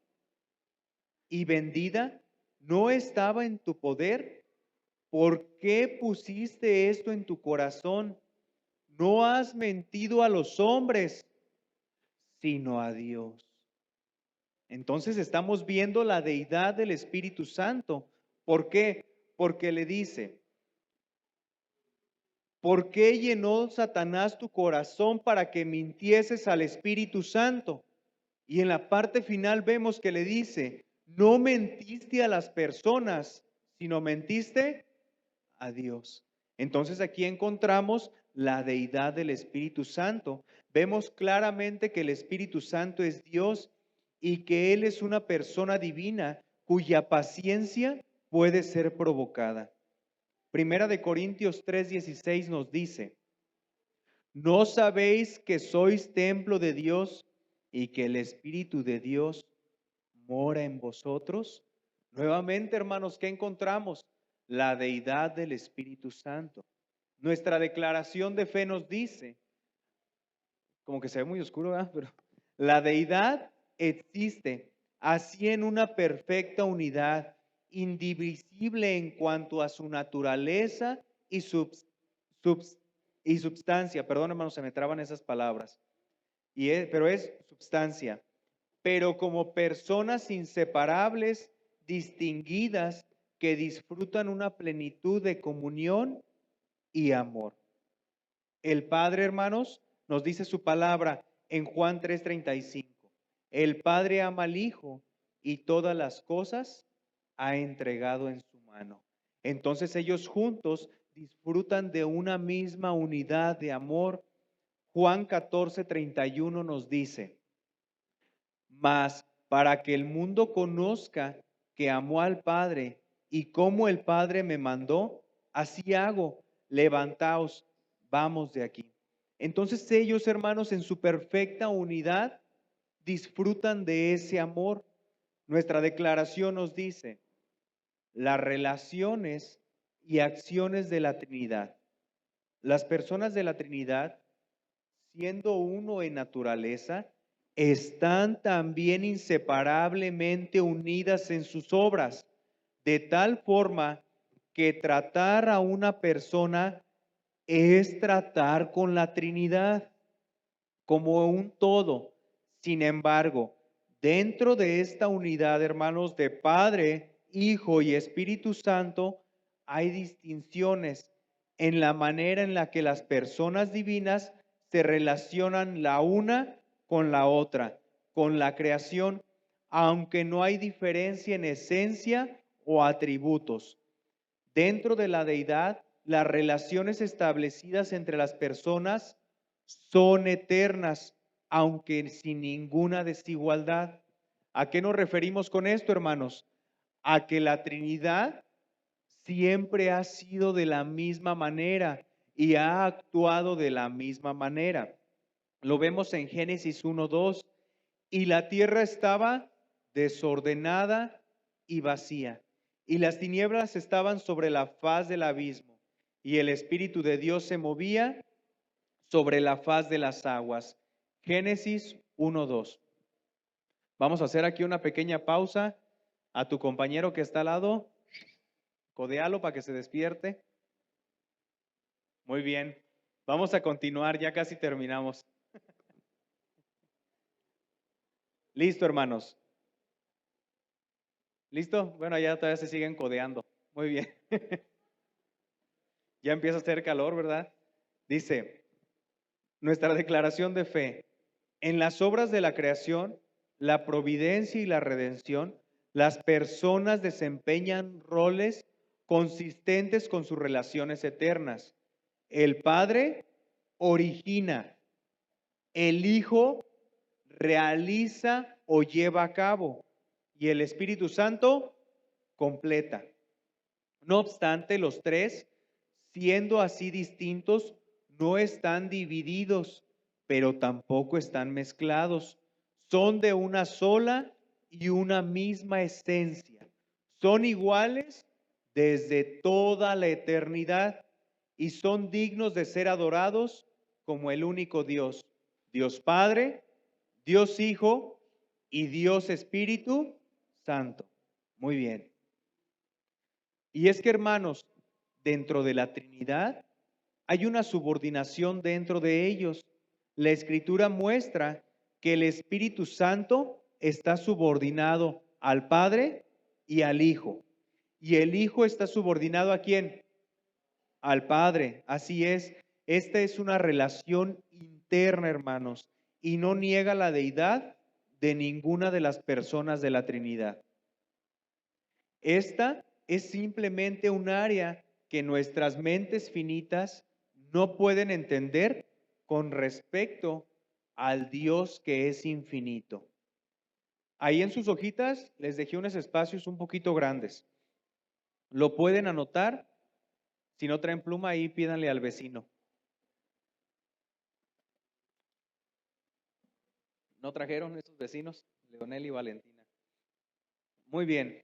Y vendida, ¿no estaba en tu poder? ¿Por qué pusiste esto en tu corazón? No has mentido a los hombres, sino a Dios. Entonces estamos viendo la deidad del Espíritu Santo. ¿Por qué? Porque le dice, ¿por qué llenó Satanás tu corazón para que mintieses al Espíritu Santo? Y en la parte final vemos que le dice, no mentiste a las personas, sino mentiste a Dios. Entonces aquí encontramos la deidad del Espíritu Santo. Vemos claramente que el Espíritu Santo es Dios y que Él es una persona divina cuya paciencia puede ser provocada. Primera de Corintios 3:16 nos dice, ¿no sabéis que sois templo de Dios y que el Espíritu de Dios mora en vosotros? Nuevamente, hermanos, ¿qué encontramos? La deidad del Espíritu Santo. Nuestra declaración de fe nos dice, como que se ve muy oscuro, ¿verdad? Pero la deidad existe así en una perfecta unidad, indivisible en cuanto a su naturaleza y substancia. Perdón, hermanos, se me traban esas palabras. Pero es substancia. Pero como personas inseparables, distinguidas, que disfrutan una plenitud de comunión y amor. El Padre, hermanos, nos dice su palabra en Juan 3:35. El Padre ama al Hijo y todas las cosas ha entregado en su mano. Entonces ellos juntos disfrutan de una misma unidad de amor. Juan 14:31 nos dice, mas para que el mundo conozca que amó al Padre y como el Padre me mandó, así hago, levantaos, vamos de aquí. Entonces ellos, hermanos, en su perfecta unidad, disfrutan de ese amor. Nuestra declaración nos dice, las relaciones y acciones de la Trinidad. Las personas de la Trinidad, siendo uno en naturaleza, están también inseparablemente unidas en sus obras, de tal forma que tratar a una persona es tratar con la Trinidad como un todo. Sin embargo, dentro de esta unidad, hermanos, de Padre, Hijo y Espíritu Santo, hay distinciones en la manera en la que las personas divinas se relacionan la una con la otra, con la creación, aunque no hay diferencia en esencia o atributos. Dentro de la deidad, las relaciones establecidas entre las personas son eternas, aunque sin ninguna desigualdad. ¿A qué nos referimos con esto, hermanos? A que la Trinidad siempre ha sido de la misma manera y ha actuado de la misma manera. Lo vemos en Génesis 1:2. Y la tierra estaba desordenada y vacía, y las tinieblas estaban sobre la faz del abismo, y el Espíritu de Dios se movía sobre la faz de las aguas. Génesis 1:2. Vamos a hacer aquí una pequeña pausa. A tu compañero que está al lado, codealo para que se despierte. Muy bien. Vamos a continuar, ya casi terminamos. Listo, hermanos. ¿Listo? Bueno, ya todavía se siguen codeando. Muy bien. Ya empieza a hacer calor, ¿verdad? Dice, nuestra declaración de fe. En las obras de la creación, la providencia y la redención, las personas desempeñan roles consistentes con sus relaciones eternas. El Padre origina, el Hijo realiza o lleva a cabo y el Espíritu Santo completa. No obstante, los tres, siendo así distintos, no están divididos, pero tampoco están mezclados. Son de una sola y una misma esencia. Son iguales desde toda la eternidad y son dignos de ser adorados como el único Dios, Dios Padre, Dios Hijo y Dios Espíritu Santo. Muy bien. Y es que, hermanos, dentro de la Trinidad hay una subordinación dentro de ellos. La Escritura muestra que el Espíritu Santo está subordinado al Padre y al Hijo. Y el Hijo está subordinado ¿a quién? Al Padre. Así es. Esta es una relación interna, hermanos, y no niega la deidad de ninguna de las personas de la Trinidad. Esta es simplemente un área que nuestras mentes finitas no pueden entender con respecto al Dios que es infinito. Ahí en sus hojitas les dejé unos espacios un poquito grandes. ¿Lo pueden anotar? Si no traen pluma, ahí pídanle al vecino. ¿No trajeron esos vecinos? Leonel y Valentina. Muy bien.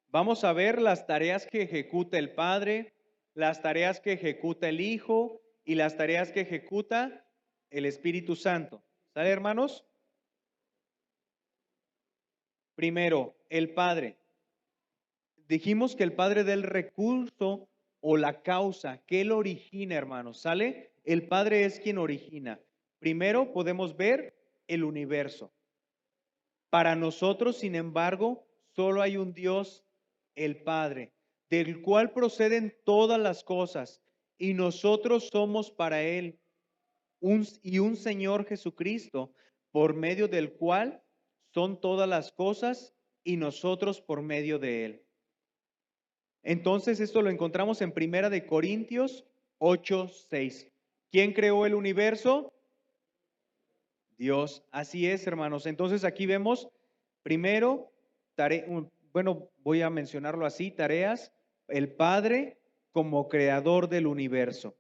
Vamos a ver las tareas que ejecuta el Padre, las tareas que ejecuta el Hijo y las tareas que ejecuta el Espíritu Santo. ¿Sale, hermanos? Primero, el Padre. Dijimos que el Padre da el recurso o la causa, que Él origina, hermanos. ¿Sale? El Padre es quien origina. Primero podemos ver el universo. Para nosotros, sin embargo, solo hay un Dios, el Padre, del cual proceden todas las cosas, y nosotros somos para Él, un Señor Jesucristo, por medio del cual son todas las cosas, y nosotros por medio de Él. Entonces, esto lo encontramos en Primera de Corintios 8:6. ¿Quién creó el universo? Dios. Así es, hermanos. Entonces, aquí vemos primero, voy a mencionarlo así, tareas, el Padre como creador del universo.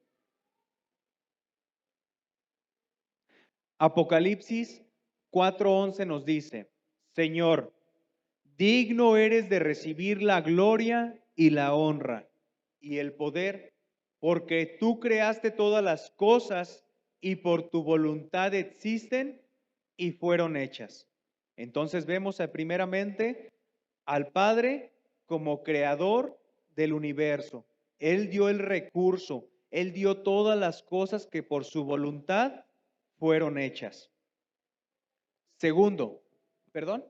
Apocalipsis 4:11 nos dice, Señor, digno eres de recibir la gloria y la honra y el poder, porque tú creaste todas las cosas y por tu voluntad existen y fueron hechas. Entonces vemos primeramente al Padre como creador del universo. Él dio el recurso, Él dio todas las cosas que por su voluntad fueron hechas. Segundo, perdón,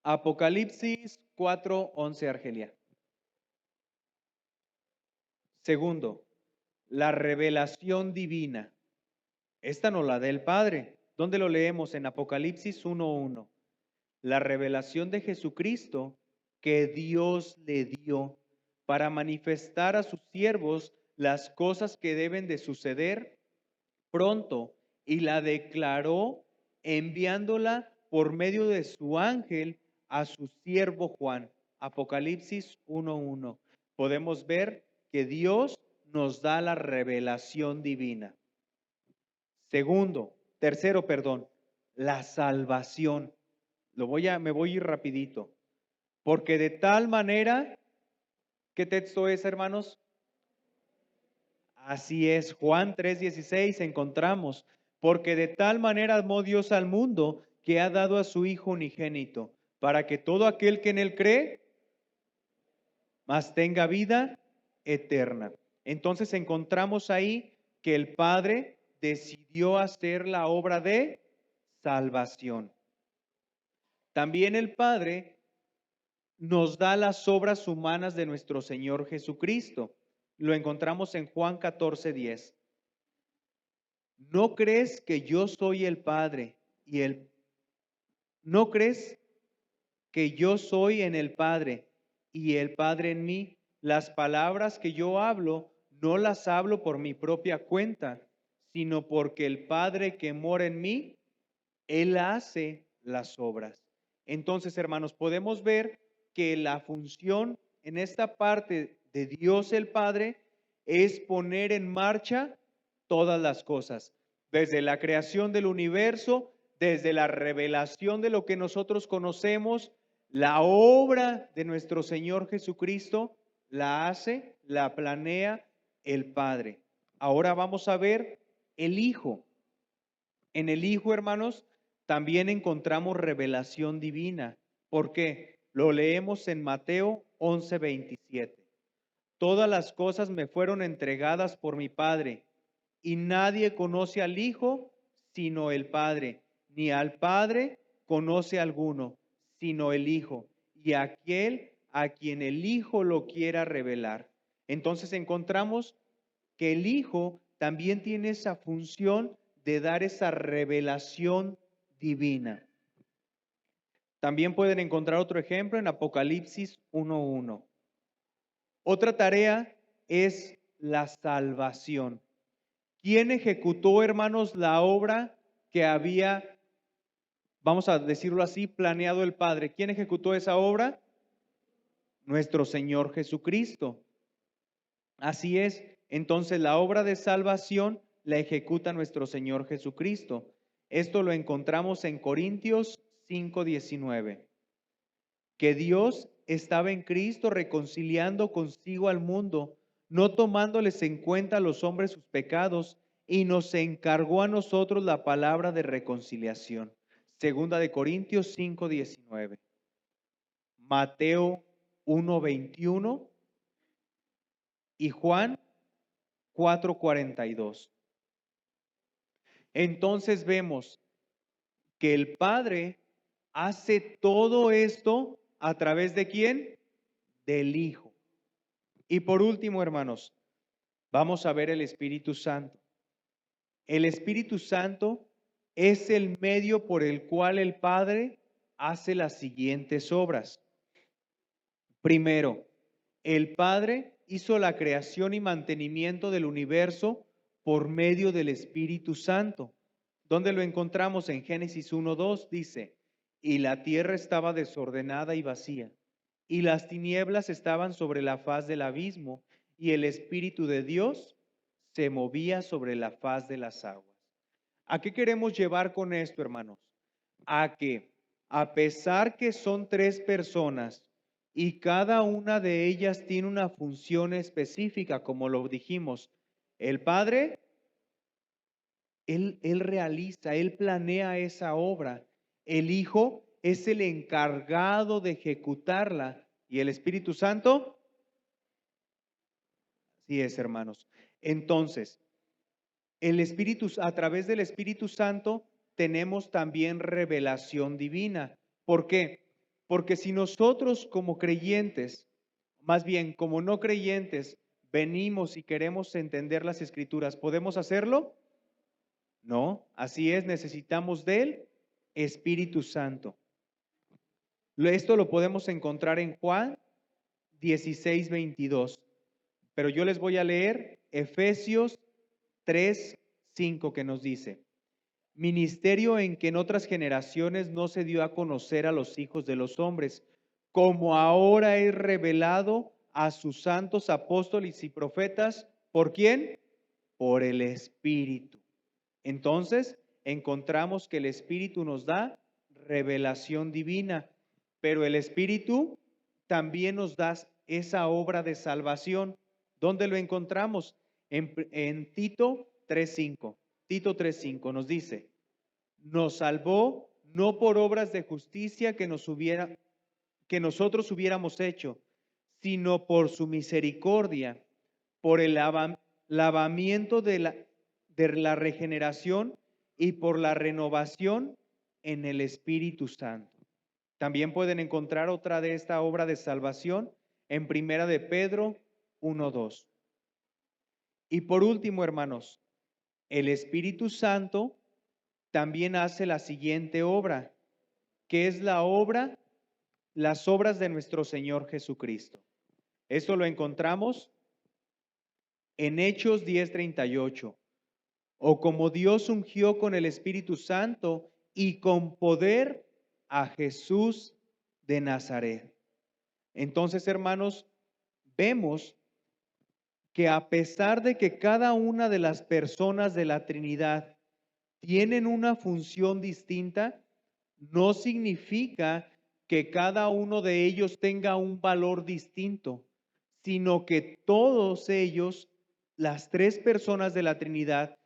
Apocalipsis 4:11, Argelia. Segundo, la revelación divina. Esta no la da el Padre. ¿Dónde lo leemos? En Apocalipsis 1:1. La revelación de Jesucristo que Dios le dio para manifestar a sus siervos las cosas que deben de suceder pronto, y la declaró enviándola por medio de su ángel a su siervo Juan. Apocalipsis 1:1. Podemos ver que Dios nos da la revelación divina. Tercero, la salvación. Me voy a ir rapidito. Porque de tal manera, ¿qué texto es, hermanos? Así es, Juan 3:16 encontramos, porque de tal manera amó Dios al mundo que ha dado a su Hijo unigénito, para que todo aquel que en él cree, mas tenga vida eterna. Entonces encontramos ahí que el Padre decidió hacer la obra de salvación. También el Padre nos da las obras humanas de nuestro Señor Jesucristo. Lo encontramos en Juan 14:10. ¿No crees que yo soy el Padre no crees que yo soy en el Padre y el Padre en mí? Las palabras que yo hablo no las hablo por mi propia cuenta, sino porque el Padre que mora en mí, Él hace las obras. Entonces, hermanos, podemos ver que la función en esta parte de Dios el Padre es poner en marcha todas las cosas, desde la creación del universo, desde la revelación de lo que nosotros conocemos, la obra de nuestro Señor Jesucristo la hace, la planea el Padre. Ahora vamos a ver el Hijo. En el Hijo, hermanos, también encontramos revelación divina. ¿Por qué? Lo leemos en Mateo 11:27. Todas las cosas me fueron entregadas por mi Padre, y nadie conoce al Hijo sino el Padre, ni al Padre conoce alguno, sino el Hijo, y aquel a quien el Hijo lo quiera revelar. Entonces encontramos que el Hijo también tiene esa función de dar esa revelación divina. También pueden encontrar otro ejemplo en Apocalipsis 1:1. Otra tarea es la salvación. ¿Quién ejecutó, hermanos, la obra que había, vamos a decirlo así, planeado el Padre? ¿Quién ejecutó esa obra? Nuestro Señor Jesucristo. Así es. Entonces la obra de salvación la ejecuta nuestro Señor Jesucristo. Esto lo encontramos en Corintios 5:19. Que Dios estaba en Cristo reconciliando consigo al mundo, no tomándoles en cuenta a los hombres sus pecados, y nos encargó a nosotros la palabra de reconciliación. Segunda de Corintios 5:19. Mateo 1:21 y Juan 4:42. Entonces vemos que el Padre hace todo esto a través de ¿quién? Del Hijo. Y por último, hermanos, vamos a ver el Espíritu Santo. El Espíritu Santo es el medio por el cual el Padre hace las siguientes obras. Primero, el Padre hizo la creación y mantenimiento del universo por medio del Espíritu Santo. ¿Dónde lo encontramos? En Génesis 1:2 dice, y la tierra estaba desordenada y vacía, y las tinieblas estaban sobre la faz del abismo, y el Espíritu de Dios se movía sobre la faz de las aguas. ¿A qué queremos llevar con esto, hermanos? A que, a pesar que son tres personas y cada una de ellas tiene una función específica, como lo dijimos, el Padre, Él realiza, Él planea esa obra. El Hijo es el encargado de ejecutarla. ¿Y el Espíritu Santo? Así es, hermanos. Entonces, el Espíritu, a través del Espíritu Santo tenemos también revelación divina. ¿Por qué? Porque si nosotros como creyentes, más bien como no creyentes, venimos y queremos entender las Escrituras, ¿podemos hacerlo? No, así es, necesitamos del Espíritu Santo. Esto lo podemos encontrar en Juan 16:22, pero yo les voy a leer Efesios 3:5 que nos dice, ministerio en que en otras generaciones no se dio a conocer a los hijos de los hombres, como ahora es revelado a sus santos apóstoles y profetas. ¿Por quién? Por el Espíritu. Entonces, encontramos que el Espíritu nos da revelación divina, pero el Espíritu también nos da esa obra de salvación. ¿Dónde lo encontramos? En Tito 3:5. Tito 3:5 nos dice, nos salvó no por obras de justicia que nosotros hubiéramos hecho, sino por su misericordia, por el lavamiento de la regeneración y por la renovación en el Espíritu Santo. También pueden encontrar otra de esta obra de salvación en Primera de Pedro 1:2. Y por último, hermanos, el Espíritu Santo también hace la siguiente obra, que es las obras de nuestro Señor Jesucristo. Esto lo encontramos en Hechos 10:38. O como Dios ungió con el Espíritu Santo y con poder a Jesús de Nazaret. Entonces, hermanos, vemos que a pesar de que cada una de las personas de la Trinidad tienen una función distinta, no significa que cada uno de ellos tenga un valor distinto, sino que todos ellos, las tres personas de la Trinidad,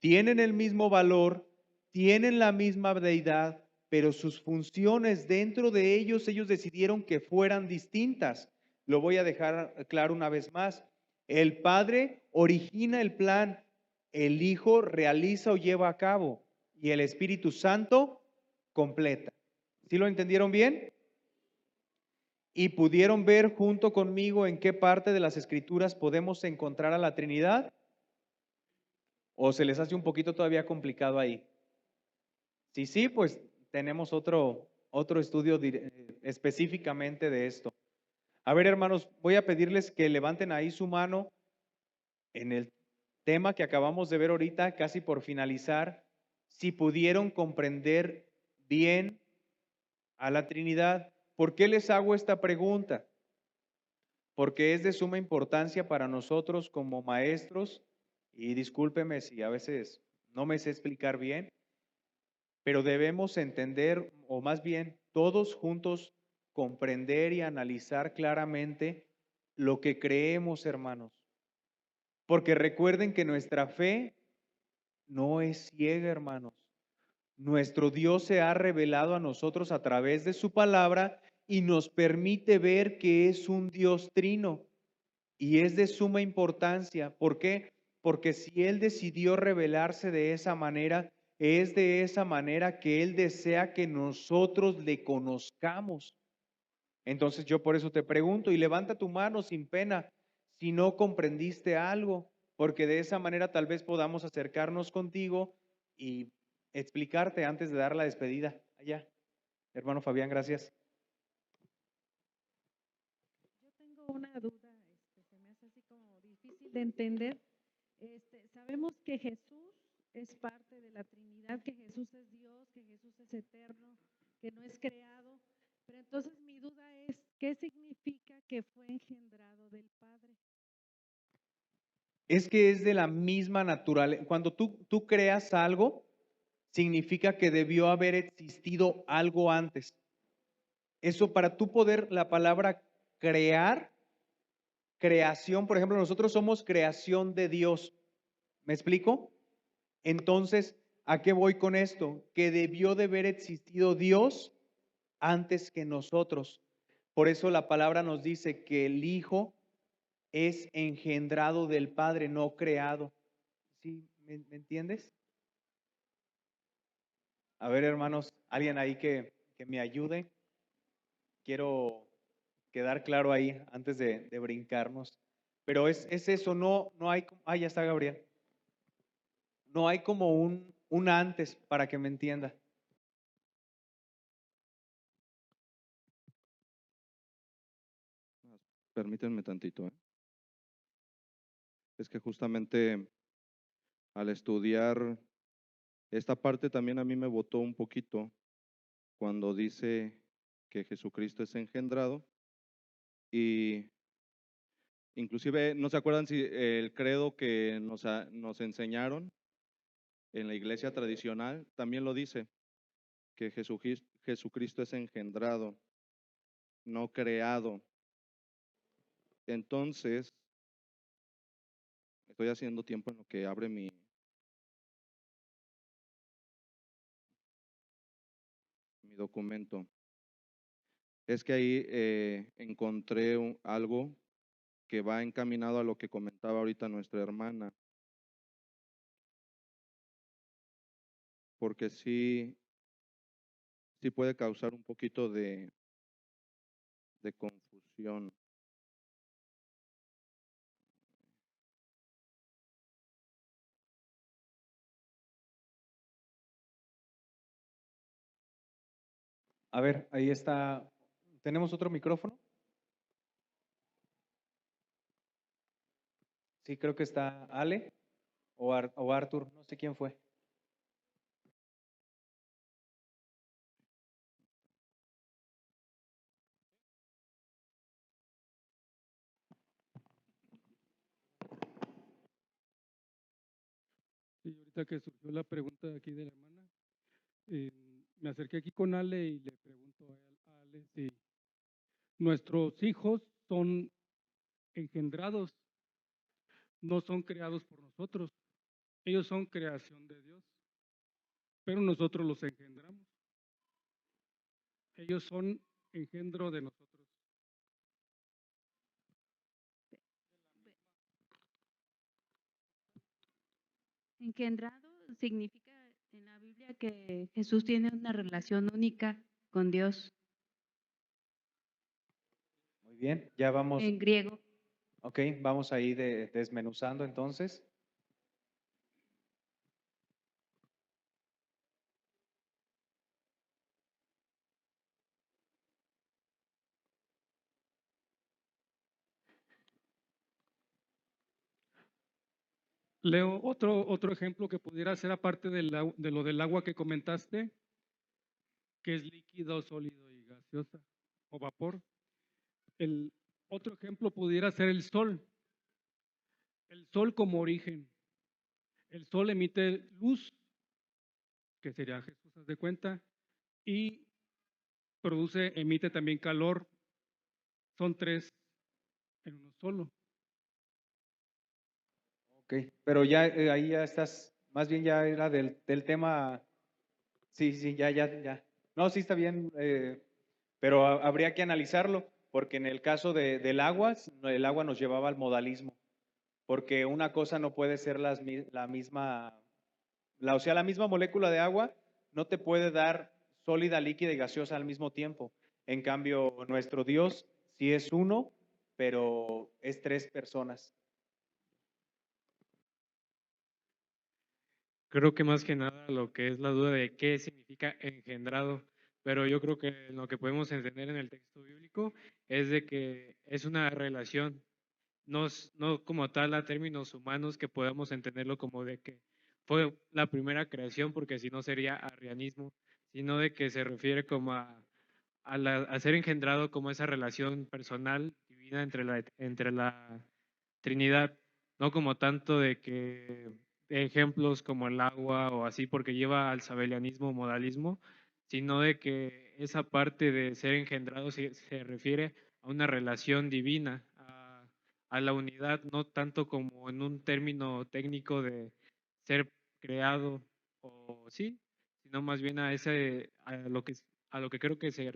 tienen el mismo valor, tienen la misma deidad, pero sus funciones dentro de ellos decidieron que fueran distintas. Lo voy a dejar claro una vez más. El Padre origina el plan, el Hijo realiza o lleva a cabo y el Espíritu Santo completa. ¿Sí lo entendieron bien? ¿Y pudieron ver junto conmigo en qué parte de las Escrituras podemos encontrar a la Trinidad? ¿O se les hace un poquito todavía complicado ahí? Sí, pues tenemos otro estudio específicamente de esto. A ver, hermanos, voy a pedirles que levanten ahí su mano en el tema que acabamos de ver ahorita, casi por finalizar, si pudieron comprender bien a la Trinidad. ¿Por qué les hago esta pregunta? Porque es de suma importancia para nosotros como maestros, y discúlpeme si a veces no me sé explicar bien, pero debemos entender, o más bien todos juntos, comprender y analizar claramente lo que creemos, hermanos. Porque recuerden que nuestra fe no es ciega, hermanos. Nuestro Dios se ha revelado a nosotros a través de su palabra y nos permite ver que es un Dios trino y es de suma importancia. ¿Por qué? Porque si Él decidió revelarse de esa manera, es de esa manera que Él desea que nosotros le conozcamos. Entonces yo por eso te pregunto y levanta tu mano sin pena si no comprendiste algo, porque de esa manera tal vez podamos acercarnos contigo y explicarte antes de dar la despedida. Allá, hermano Fabián, gracias. Yo tengo una duda, se me hace así como difícil de entender. Sabemos que Jesús es parte de la Trinidad, que Jesús es Dios, que Jesús es eterno, que no es creado. Pero entonces mi duda es, ¿qué significa que fue engendrado del Padre? Es que es de la misma naturaleza. Cuando tú creas algo, significa que debió haber existido algo antes. Eso para tú poder, la palabra crear, creación, por ejemplo, nosotros somos creación de Dios. ¿Me explico? Entonces, ¿a qué voy con esto? Que debió de haber existido Dios antes que nosotros. Por eso la palabra nos dice que el Hijo es engendrado del Padre, no creado. ¿Sí? ¿Me entiendes? A ver, hermanos, alguien ahí que me ayude. Quiero quedar claro ahí antes de brincarnos. Pero es eso, no hay, ya está Gabriel. No hay como un antes para que me entienda. Permítanme tantito, ¿eh? Es que justamente al estudiar esta parte también a mí me botó un poquito cuando dice que Jesucristo es engendrado y inclusive no se acuerdan si el credo que nos enseñaron en la iglesia tradicional también lo dice, que Jesucristo es engendrado, no creado. Entonces, estoy haciendo tiempo en lo que abre mi documento. Es que ahí encontré algo que va encaminado a lo que comentaba ahorita nuestra hermana. Porque sí puede causar un poquito de confusión. A ver, ahí está. ¿Tenemos otro micrófono? Sí, creo que está Ale o Arthur, no sé quién fue. Sí, ahorita que surgió la pregunta aquí de la hermana, me acerqué aquí con Ale y le pregunto a Ale si nuestros hijos son engendrados, no son creados por nosotros, ellos son creación de Dios. pero nosotros los engendramos. Ellos son engendro de nosotros. Engendrado significa en la Biblia que Jesús tiene una relación única con Dios Muy bien, ya vamos, en griego. ok, vamos ahí desmenuzando entonces. Leo otro ejemplo que pudiera ser aparte de lo del agua que comentaste, que es líquido, sólido y gaseosa o vapor. El otro ejemplo pudiera ser el sol. El sol como origen. El sol emite luz, que sería Jesús, haz de cuenta, y emite también calor. Son tres en uno solo. Ok, pero ya ahí ya estás, más bien ya era del tema, sí, sí, ya. No, sí está bien, pero habría que analizarlo, porque en el caso del agua, el agua nos llevaba al modalismo, porque una cosa no puede ser la misma, o sea, la misma molécula de agua no te puede dar sólida, líquida y gaseosa al mismo tiempo. En cambio, nuestro Dios sí es uno, pero es tres personas. Creo que más que nada lo que es la duda de qué significa engendrado, pero yo creo que lo que podemos entender en el texto bíblico es de que es una relación, no como tal a términos humanos que podamos entenderlo como de que fue la primera creación, porque si no sería arrianismo, sino de que se refiere como a ser engendrado como esa relación personal, divina entre la Trinidad, no como tanto de que de ejemplos como el agua o así, porque lleva al sabelianismo, modalismo, sino de que esa parte de ser engendrado se refiere a una relación divina, a la unidad, no tanto como en un término técnico de ser creado o sí, sino más bien a ese, a lo que creo que se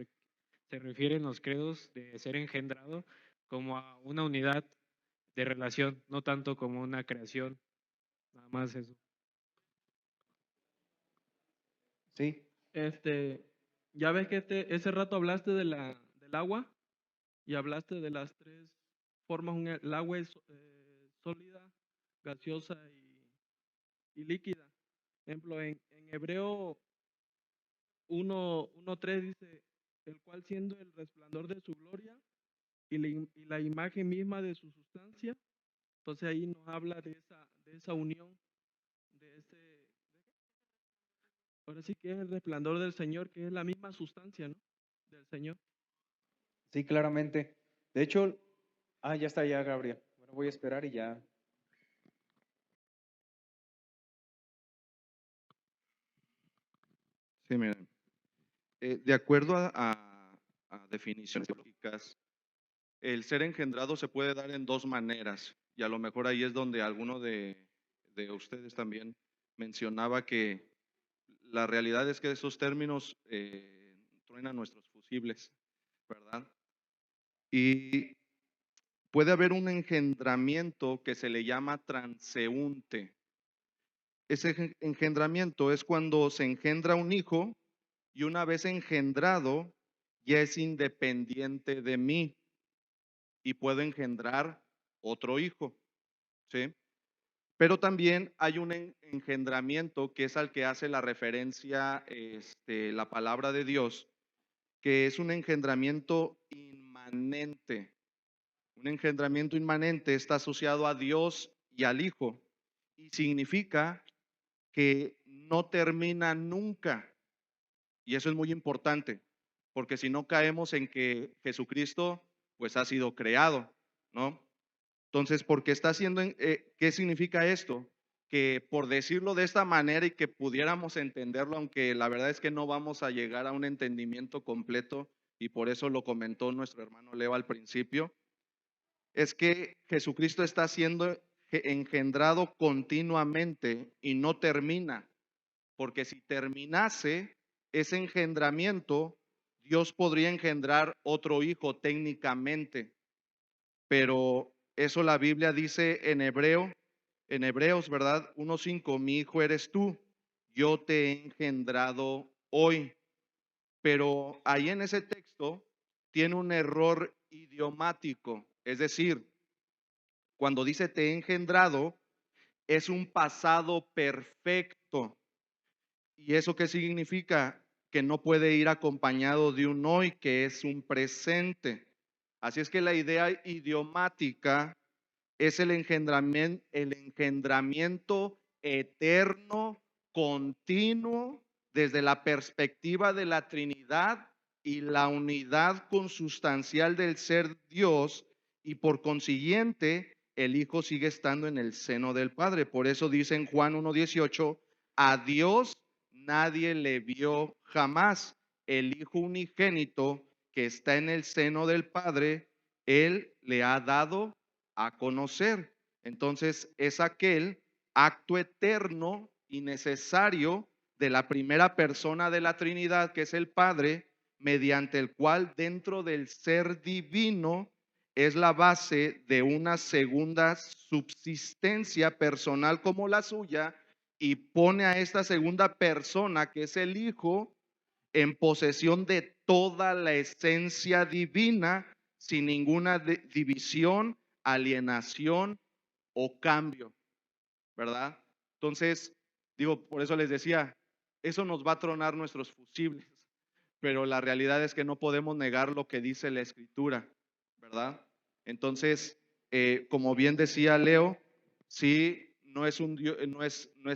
refieren los credos de ser engendrado como a una unidad de relación, no tanto como una creación, nada más eso. Sí, Ya ves que ese rato hablaste del agua y hablaste de las tres formas. El agua es sólida, gaseosa y líquida. Ejemplo, en Hebreo 1:3 dice, el cual siendo el resplandor de su gloria y la imagen misma de su sustancia. Entonces ahí nos habla de esa unión, de ese, ahora sí que es el resplandor del Señor, que es la misma sustancia, ¿no? Del Señor. sí, claramente. De hecho, ya está ya, Gabriel. Bueno, voy a esperar y ya. Sí, miren. De acuerdo a definiciones teológicas, el ser engendrado se puede dar en dos maneras, y a lo mejor ahí es donde alguno de ustedes también mencionaba que la realidad es que esos términos truenan nuestros fusibles, ¿verdad? Y puede haber un engendramiento que se le llama transeúnte. Ese engendramiento es cuando se engendra un hijo y una vez engendrado ya es independiente de mí y puedo engendrar otro hijo, ¿sí? Pero también hay un engendramiento que es al que hace la referencia la palabra de Dios, que es un engendramiento inmanente. Un engendramiento inmanente está asociado a Dios y al Hijo y significa que no termina nunca. Y eso es muy importante, porque si no caemos en que Jesucristo pues ha sido creado, ¿no? Entonces, porque está haciendo, ¿qué significa esto? Que por decirlo de esta manera y que pudiéramos entenderlo, aunque la verdad es que no vamos a llegar a un entendimiento completo, y por eso lo comentó nuestro hermano Leo al principio, es que Jesucristo está siendo engendrado continuamente y no termina. porque si terminase ese engendramiento, Dios podría engendrar otro hijo técnicamente, pero eso la Biblia dice en Hebreos, ¿verdad? 1:5, mi hijo eres tú, yo te he engendrado hoy. Pero ahí en ese texto tiene un error idiomático, es decir, cuando dice te he engendrado, es un pasado perfecto. ¿Y eso qué significa? Que no puede ir acompañado de un hoy, que es un presente. Así es que la idea idiomática es el engendramiento eterno, continuo, desde la perspectiva de la Trinidad y la unidad consustancial del ser Dios, y por consiguiente el Hijo sigue estando en el seno del Padre. Por eso dice en Juan 1:18, a Dios nadie le vio jamás. El Hijo unigénito que está en el seno del Padre, Él le ha dado a conocer. Entonces es aquel acto eterno y necesario de la primera persona de la Trinidad, que es el Padre, mediante el cual dentro del ser divino es la base de una segunda subsistencia personal como la suya, y pone a esta segunda persona, que es el Hijo, en posesión de toda la esencia divina, sin ninguna división, alienación o cambio, ¿verdad? Entonces, digo, por eso les decía, eso nos va a tronar nuestros fusibles, pero la realidad es que no podemos negar lo que dice la Escritura, ¿verdad? Entonces, como bien decía Leo, sí, no es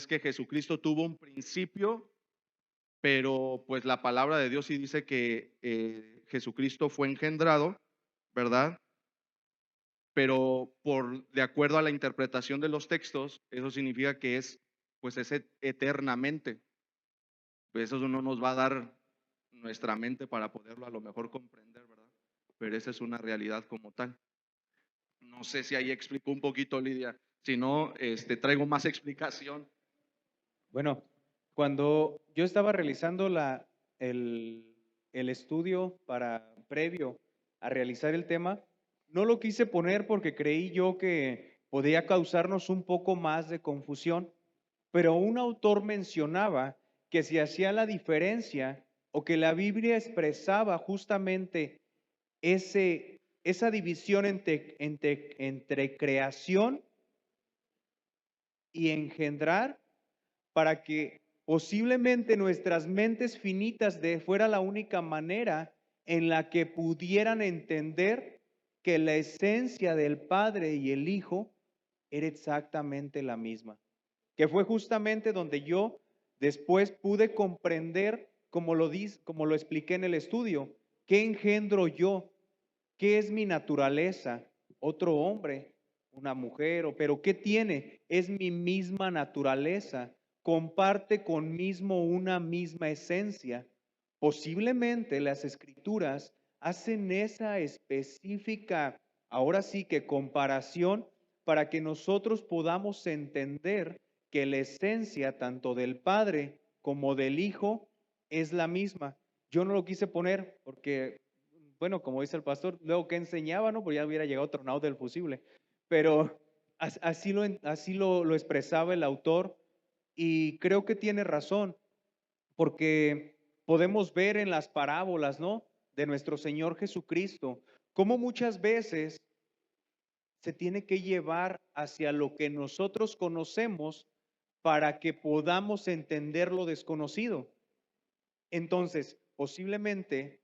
que Jesucristo tuvo un principio, pero pues la palabra de Dios sí dice que Jesucristo fue engendrado, ¿verdad? Pero de acuerdo a la interpretación de los textos, eso significa que pues es eternamente. Pues eso no nos va a dar nuestra mente para poderlo a lo mejor comprender, ¿verdad? Pero esa es una realidad como tal. No sé si ahí explico un poquito, Lidia. Si no, traigo más explicación. Bueno, cuando yo estaba realizando el estudio previo a realizar el tema, no lo quise poner porque creí yo que podía causarnos un poco más de confusión, pero un autor mencionaba que si hacía la diferencia o que la Biblia expresaba justamente esa división entre creación y engendrar, para que posiblemente nuestras mentes finitas fuera la única manera en la que pudieran entender que la esencia del Padre y el Hijo era exactamente la misma. Que fue justamente donde yo después pude comprender, como lo expliqué en el estudio, ¿qué engendro yo? ¿Qué es mi naturaleza? Otro hombre, una mujer, pero ¿qué tiene? Es mi misma naturaleza, comparte conmigo una misma esencia. Posiblemente las escrituras hacen esa específica, ahora sí que comparación, para que nosotros podamos entender que la esencia tanto del Padre como del Hijo es la misma. Yo no lo quise poner porque, bueno, como dice el pastor, luego que enseñaba, ¿no? Pues ya hubiera llegado tronado del fusible. Pero así lo expresaba el autor, y creo que tiene razón, porque podemos ver en las parábolas, ¿no? De nuestro Señor Jesucristo, cómo muchas veces se tiene que llevar hacia lo que nosotros conocemos para que podamos entender lo desconocido. Entonces, posiblemente,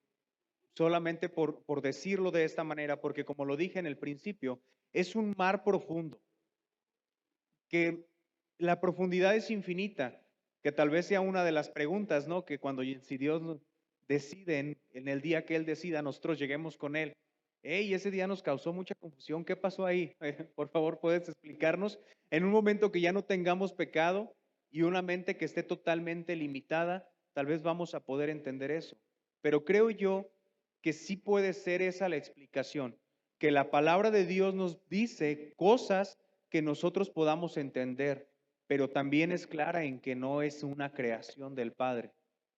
solamente por decirlo de esta manera, porque como lo dije en el principio, es un mar profundo, que la profundidad es infinita, que tal vez sea una de las preguntas, ¿no? Que si Dios decide en el día que Él decida, nosotros lleguemos con Él. Hey, ese día nos causó mucha confusión, ¿qué pasó ahí? Por favor, ¿puedes explicarnos? En un momento que ya no tengamos pecado y una mente que esté totalmente limitada, tal vez vamos a poder entender eso. Pero creo yo que sí puede ser esa la explicación, que la palabra de Dios nos dice cosas que nosotros podamos entender. pero también es clara en que no es una creación del Padre.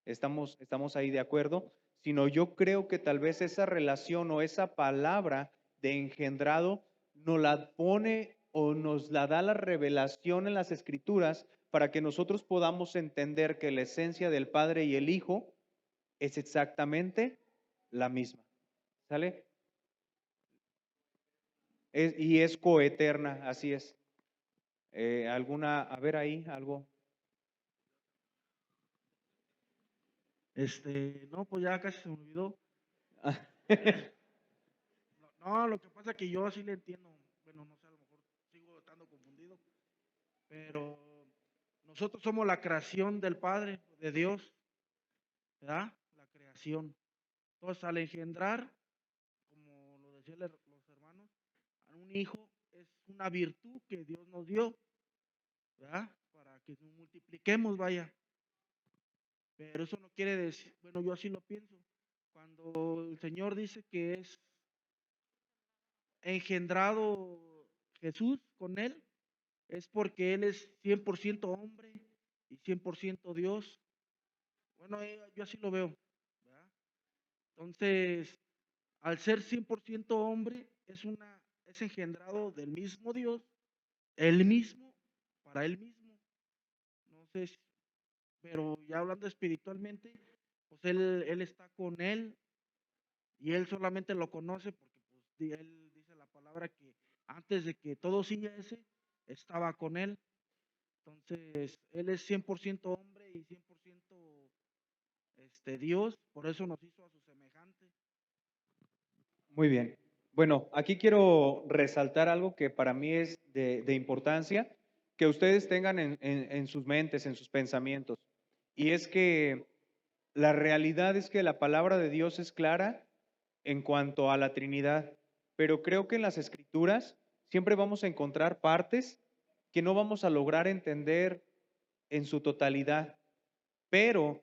Estamos ahí de acuerdo, sino yo creo que tal vez esa relación o esa palabra de engendrado nos la pone o nos la da la revelación en las Escrituras para que nosotros podamos entender que la esencia del Padre y el Hijo es exactamente la misma. ¿Sale? Y es coeterna, así es. A ver ahí, algo. No, pues ya casi se me olvidó. No, lo que pasa es que yo sí le entiendo. Bueno, no sé, a lo mejor sigo estando confundido, pero nosotros somos la creación del Padre, de Dios, ¿verdad? La creación. Entonces, al engendrar, como lo decían los hermanos, a un hijo es una virtud que Dios nos dio, ¿verdad? Para que nos multipliquemos, vaya. Pero eso no quiere decir, bueno, yo así lo pienso. Cuando el Señor dice que es engendrado Jesús con él, es porque él es 100% hombre y 100% Dios. Bueno, yo así lo veo, ¿verdad? Entonces, al ser 100% hombre, es engendrado del mismo Dios, él mismo, para él mismo. No sé, pero ya hablando espiritualmente, pues él está con él y él solamente lo conoce porque pues, él dice la palabra que antes de que todo siguiese, estaba con él. Entonces, él es 100% hombre y 100% Dios, por eso nos hizo a su semejante. Muy bien. Bueno, aquí quiero resaltar algo que para mí es de importancia, que ustedes tengan en sus mentes, en sus pensamientos. Y es que la realidad es que la palabra de Dios es clara en cuanto a la Trinidad, pero creo que en las Escrituras siempre vamos a encontrar partes que no vamos a lograr entender en su totalidad. Pero,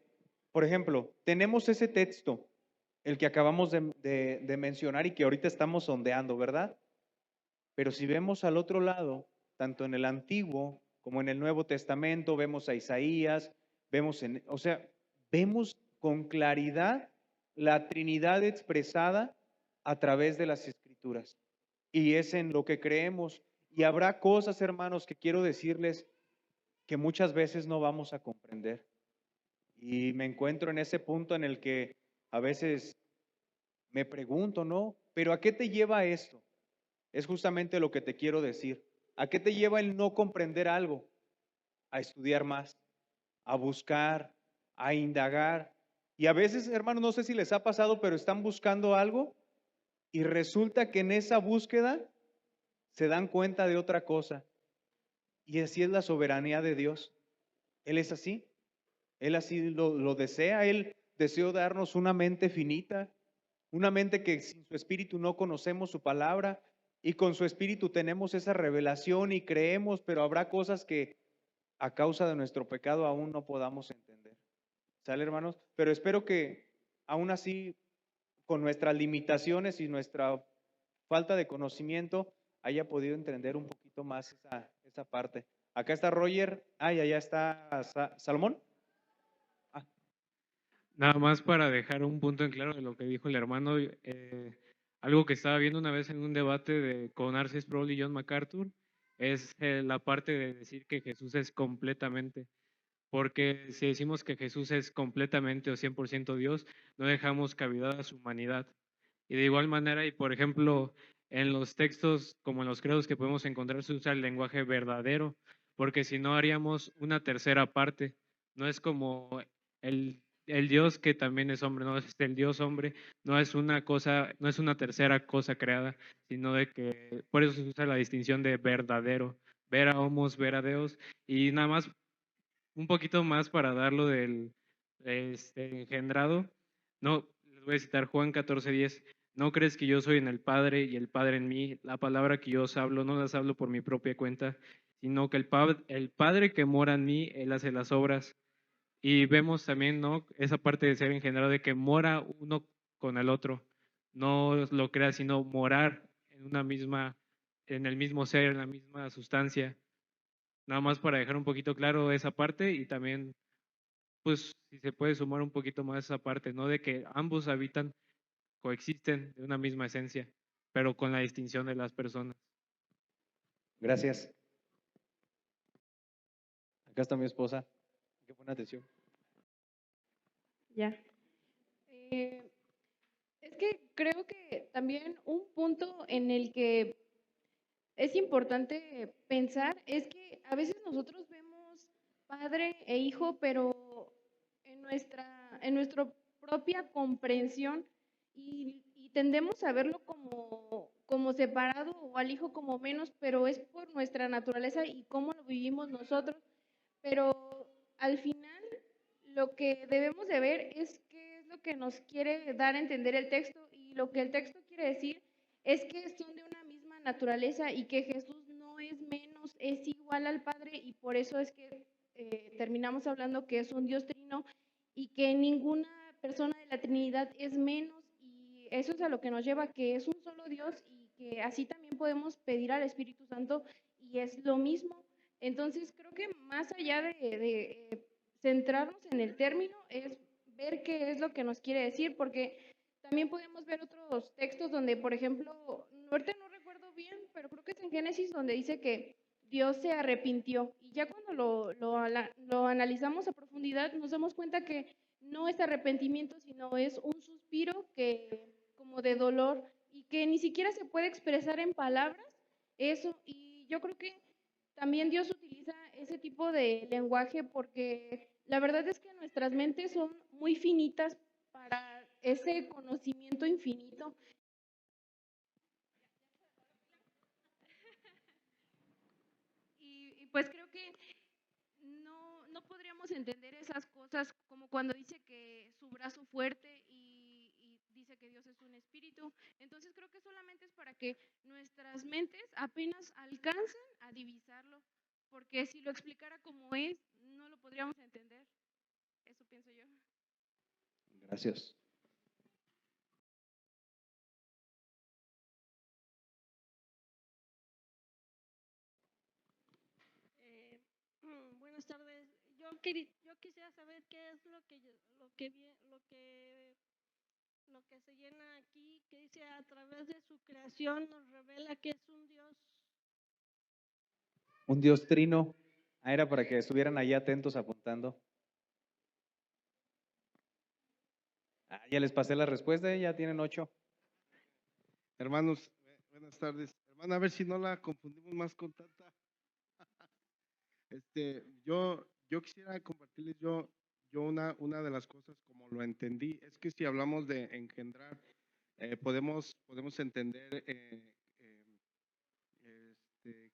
por ejemplo, tenemos ese texto, el que acabamos de mencionar y que ahorita estamos sondeando, ¿verdad? Pero si vemos al otro lado, tanto en el Antiguo como en el Nuevo Testamento, vemos a Isaías, vemos con claridad la Trinidad expresada a través de las Escrituras. Y es en lo que creemos. Y habrá cosas, hermanos, que quiero decirles que muchas veces no vamos a comprender. Y me encuentro en ese punto en el que a veces me pregunto, ¿no? Pero ¿a qué te lleva esto? Es justamente lo que te quiero decir. ¿A qué te lleva el no comprender algo? A estudiar más, a buscar, a indagar. Y a veces, hermanos, no sé si les ha pasado, pero están buscando algo y resulta que en esa búsqueda se dan cuenta de otra cosa. Y así es la soberanía de Dios. Él es así. Él así lo desea. Él deseó darnos una mente finita, una mente que sin su espíritu no conocemos su palabra y con su espíritu tenemos esa revelación y creemos, pero habrá cosas que a causa de nuestro pecado aún no podamos entender. ¿Sale, hermanos? Pero espero que aún así, con nuestras limitaciones y nuestra falta de conocimiento, haya podido entender un poquito más esa parte. Acá está Roger. Y allá está Salomón. Nada más para dejar un punto en claro de lo que dijo el hermano, algo que estaba viendo una vez en un debate con Arce Sproul y John MacArthur, es la parte de decir que Jesús es completamente, porque si decimos que Jesús es completamente o 100% Dios, no dejamos cavidad a su humanidad. Y de igual manera, y por ejemplo, en los textos como en los credos que podemos encontrar, se usa el lenguaje verdadero, porque si no haríamos una tercera parte. No es como el Dios que también es hombre, no es el Dios hombre, no es una cosa, no es una tercera cosa creada, sino de que por eso se usa la distinción de verdadero, vera homos, vera deos, y nada más un poquito más para darlo del engendrado. No, les voy a citar Juan 14:10. ¿No crees que yo soy en el Padre y el Padre en mí? La palabra que yo os hablo no las hablo por mi propia cuenta, sino que el Padre que mora en mí, Él hace las obras. Y vemos también, ¿no? Esa parte de ser engendrado, de que mora uno con el otro. No lo crea, sino morar en una misma, en el mismo ser, en la misma sustancia. Nada más para dejar un poquito claro esa parte y también, pues, si se puede sumar un poquito más esa parte, ¿no? De que ambos habitan, coexisten de una misma esencia, pero con la distinción de las personas. Gracias. Acá está mi esposa. Que pone atención. Ya. Es que creo que también un punto en el que es importante pensar es que a veces nosotros vemos padre e hijo, pero en nuestra propia comprensión y tendemos a verlo como separado o al hijo como menos, pero es por nuestra naturaleza y cómo lo vivimos nosotros. Pero al final lo que debemos de ver es qué es lo que nos quiere dar a entender el texto y lo que el texto quiere decir es que son de una misma naturaleza y que Jesús no es menos, es igual al Padre y por eso es que terminamos hablando que es un Dios trino y que ninguna persona de la Trinidad es menos y eso es a lo que nos lleva, que es un solo Dios y que así también podemos pedir al Espíritu Santo y es lo mismo. Entonces creo que más allá de centrarnos en el término es ver qué es lo que nos quiere decir, porque también podemos ver otros textos donde, por ejemplo, ahorita no recuerdo bien, pero creo que es en Génesis donde dice que Dios se arrepintió. Y ya cuando lo analizamos a profundidad, nos damos cuenta que no es arrepentimiento, sino es un suspiro que, como de dolor y que ni siquiera se puede expresar en palabras eso. Y yo creo que también Dios utiliza ese tipo de lenguaje porque la verdad es que nuestras mentes son muy finitas para ese conocimiento infinito. Y pues creo que no podríamos entender esas cosas como cuando dice que su brazo fuerte y dice que Dios es un espíritu. Entonces creo que solamente es para que nuestras mentes apenas alcancen a divisarlo, porque si lo explicara como es, no lo podríamos entender. Eso pienso yo. Gracias. Buenas tardes. Yo quisiera saber qué es lo que se llena aquí, que dice a través de su creación nos revela que es un Dios. Un Dios trino. Ah, era para que estuvieran ahí atentos apuntando. Ah, ya les pasé la respuesta, ya tienen 8. Hermanos, buenas tardes. Hermana, a ver si no la confundimos más con tanta. Yo quisiera compartirles una de las cosas como lo entendí, es que si hablamos de engendrar, podemos entender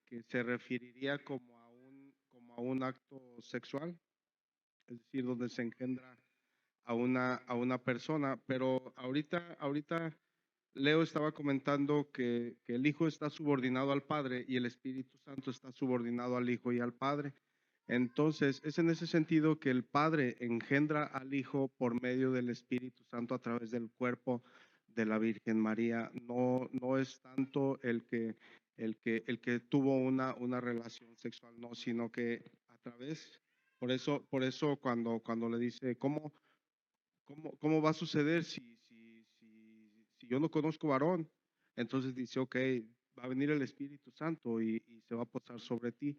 que se referiría como a un acto sexual, es decir, donde se engendra a una persona, pero ahorita Leo estaba comentando que el Hijo está subordinado al Padre y el Espíritu Santo está subordinado al Hijo y al Padre. Entonces, es en ese sentido que el Padre engendra al Hijo por medio del Espíritu Santo a través del cuerpo de la Virgen María. No es tanto el que tuvo una relación sexual, no, sino que a través, por eso cuando le dice, ¿cómo va a suceder si yo no conozco varón? Entonces dice, ok, va a venir el Espíritu Santo y se va a posar sobre ti.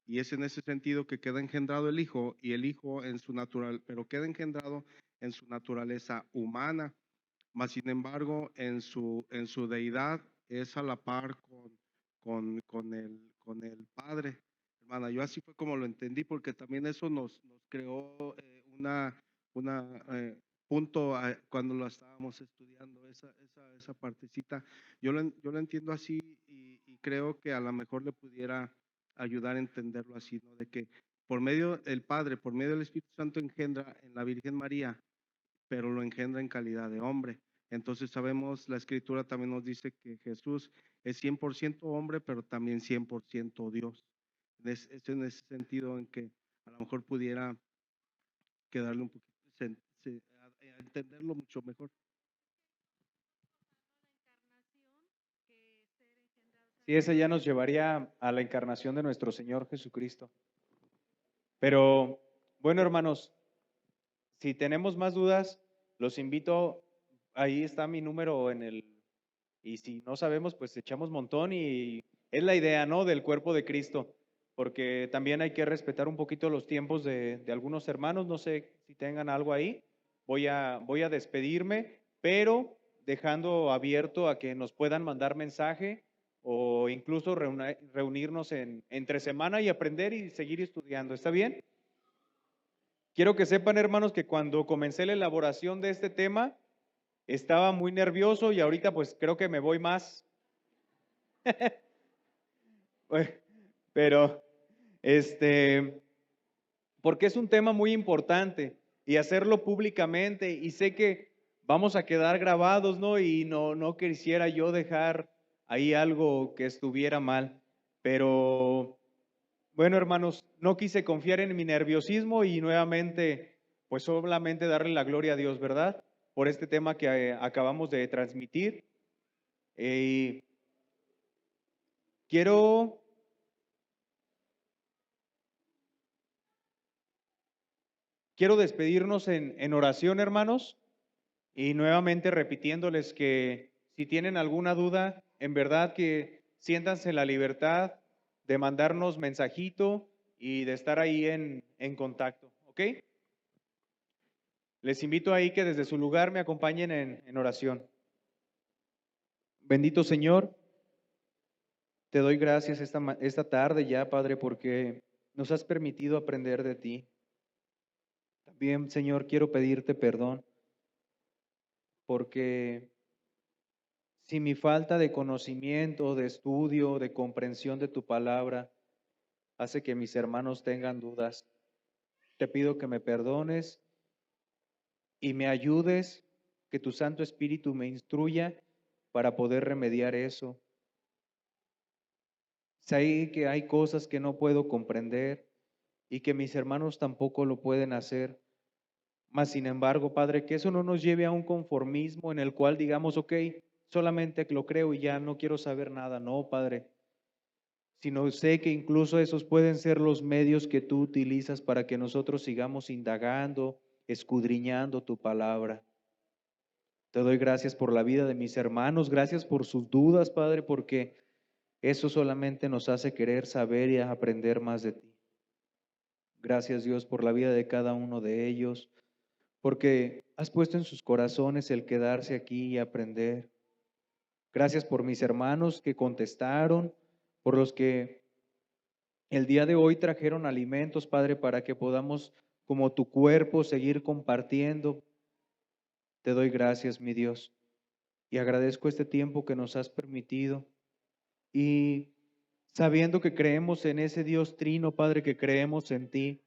Y es en ese sentido que queda engendrado el Hijo y el Hijo pero queda engendrado en su naturaleza humana, mas sin embargo en su deidad es a la par con el Padre. Hermana, yo así fue como lo entendí, porque también eso nos creó una punto cuando lo estábamos estudiando, esa partecita. Yo lo entiendo así y creo que a lo mejor le pudiera ayudar a entenderlo así, ¿no? De que por medio del Padre, por medio del Espíritu Santo engendra en la Virgen María, pero lo engendra en calidad de hombre. Entonces sabemos, la Escritura también nos dice que Jesús es 100% hombre, pero también 100% Dios. Es en ese sentido en que a lo mejor pudiera quedarle un poquito, a entenderlo mucho mejor. Sí, esa ya nos llevaría a la encarnación de nuestro Señor Jesucristo. Pero bueno, hermanos, si tenemos más dudas, los invito, ahí está mi número y si no sabemos, pues echamos montón y es la idea, ¿no? Del cuerpo de Cristo, porque también hay que respetar un poquito los tiempos de algunos hermanos, no sé si tengan algo ahí, voy a despedirme, pero dejando abierto a que nos puedan mandar mensaje o incluso reunirnos entre semana y aprender y seguir estudiando, ¿está bien? Quiero que sepan, hermanos, que cuando comencé la elaboración de este tema, estaba muy nervioso y ahorita pues creo que me voy más. Pero, porque es un tema muy importante y hacerlo públicamente y sé que vamos a quedar grabados, ¿no? Y no quisiera yo dejar ahí algo que estuviera mal, pero bueno, hermanos, no quise confiar en mi nerviosismo y nuevamente, pues solamente darle la gloria a Dios, ¿verdad? Por este tema que acabamos de transmitir. Quiero despedirnos en oración, hermanos, y nuevamente repitiéndoles que si tienen alguna duda, en verdad que siéntanse la libertad de mandarnos mensajito y de estar ahí en contacto, ¿ok? Les invito ahí que desde su lugar me acompañen en oración. Bendito Señor, te doy gracias esta tarde ya, Padre, porque nos has permitido aprender de ti. También, Señor, quiero pedirte perdón porque si mi falta de conocimiento, de estudio, de comprensión de tu palabra hace que mis hermanos tengan dudas, te pido que me perdones y me ayudes, que tu Santo Espíritu me instruya para poder remediar eso. Sé que hay cosas que no puedo comprender y que mis hermanos tampoco lo pueden hacer. Mas, sin embargo, Padre, que eso no nos lleve a un conformismo en el cual digamos, ok, solamente lo creo y ya no quiero saber nada. No, Padre, sino sé que incluso esos pueden ser los medios que tú utilizas para que nosotros sigamos indagando, escudriñando tu palabra. Te doy gracias por la vida de mis hermanos, gracias por sus dudas, Padre, porque eso solamente nos hace querer saber y aprender más de ti. Gracias, Dios, por la vida de cada uno de ellos, porque has puesto en sus corazones el quedarse aquí y aprender. Gracias por mis hermanos que contestaron, por los que el día de hoy trajeron alimentos, Padre, para que podamos, como tu cuerpo, seguir compartiendo. Te doy gracias, mi Dios, y agradezco este tiempo que nos has permitido. Y sabiendo que creemos en ese Dios trino, Padre, que creemos en ti,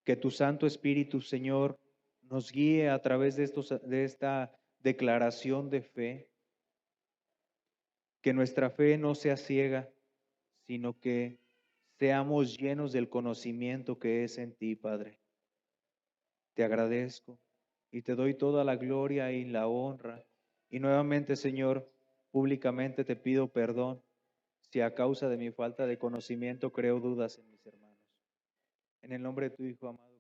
que tu Santo Espíritu, Señor, nos guíe a través de esta declaración de fe, que nuestra fe no sea ciega, sino que seamos llenos del conocimiento que es en ti, Padre. Te agradezco y te doy toda la gloria y la honra. Y nuevamente, Señor, públicamente te pido perdón si a causa de mi falta de conocimiento creo dudas en mis hermanos. En el nombre de tu Hijo amado.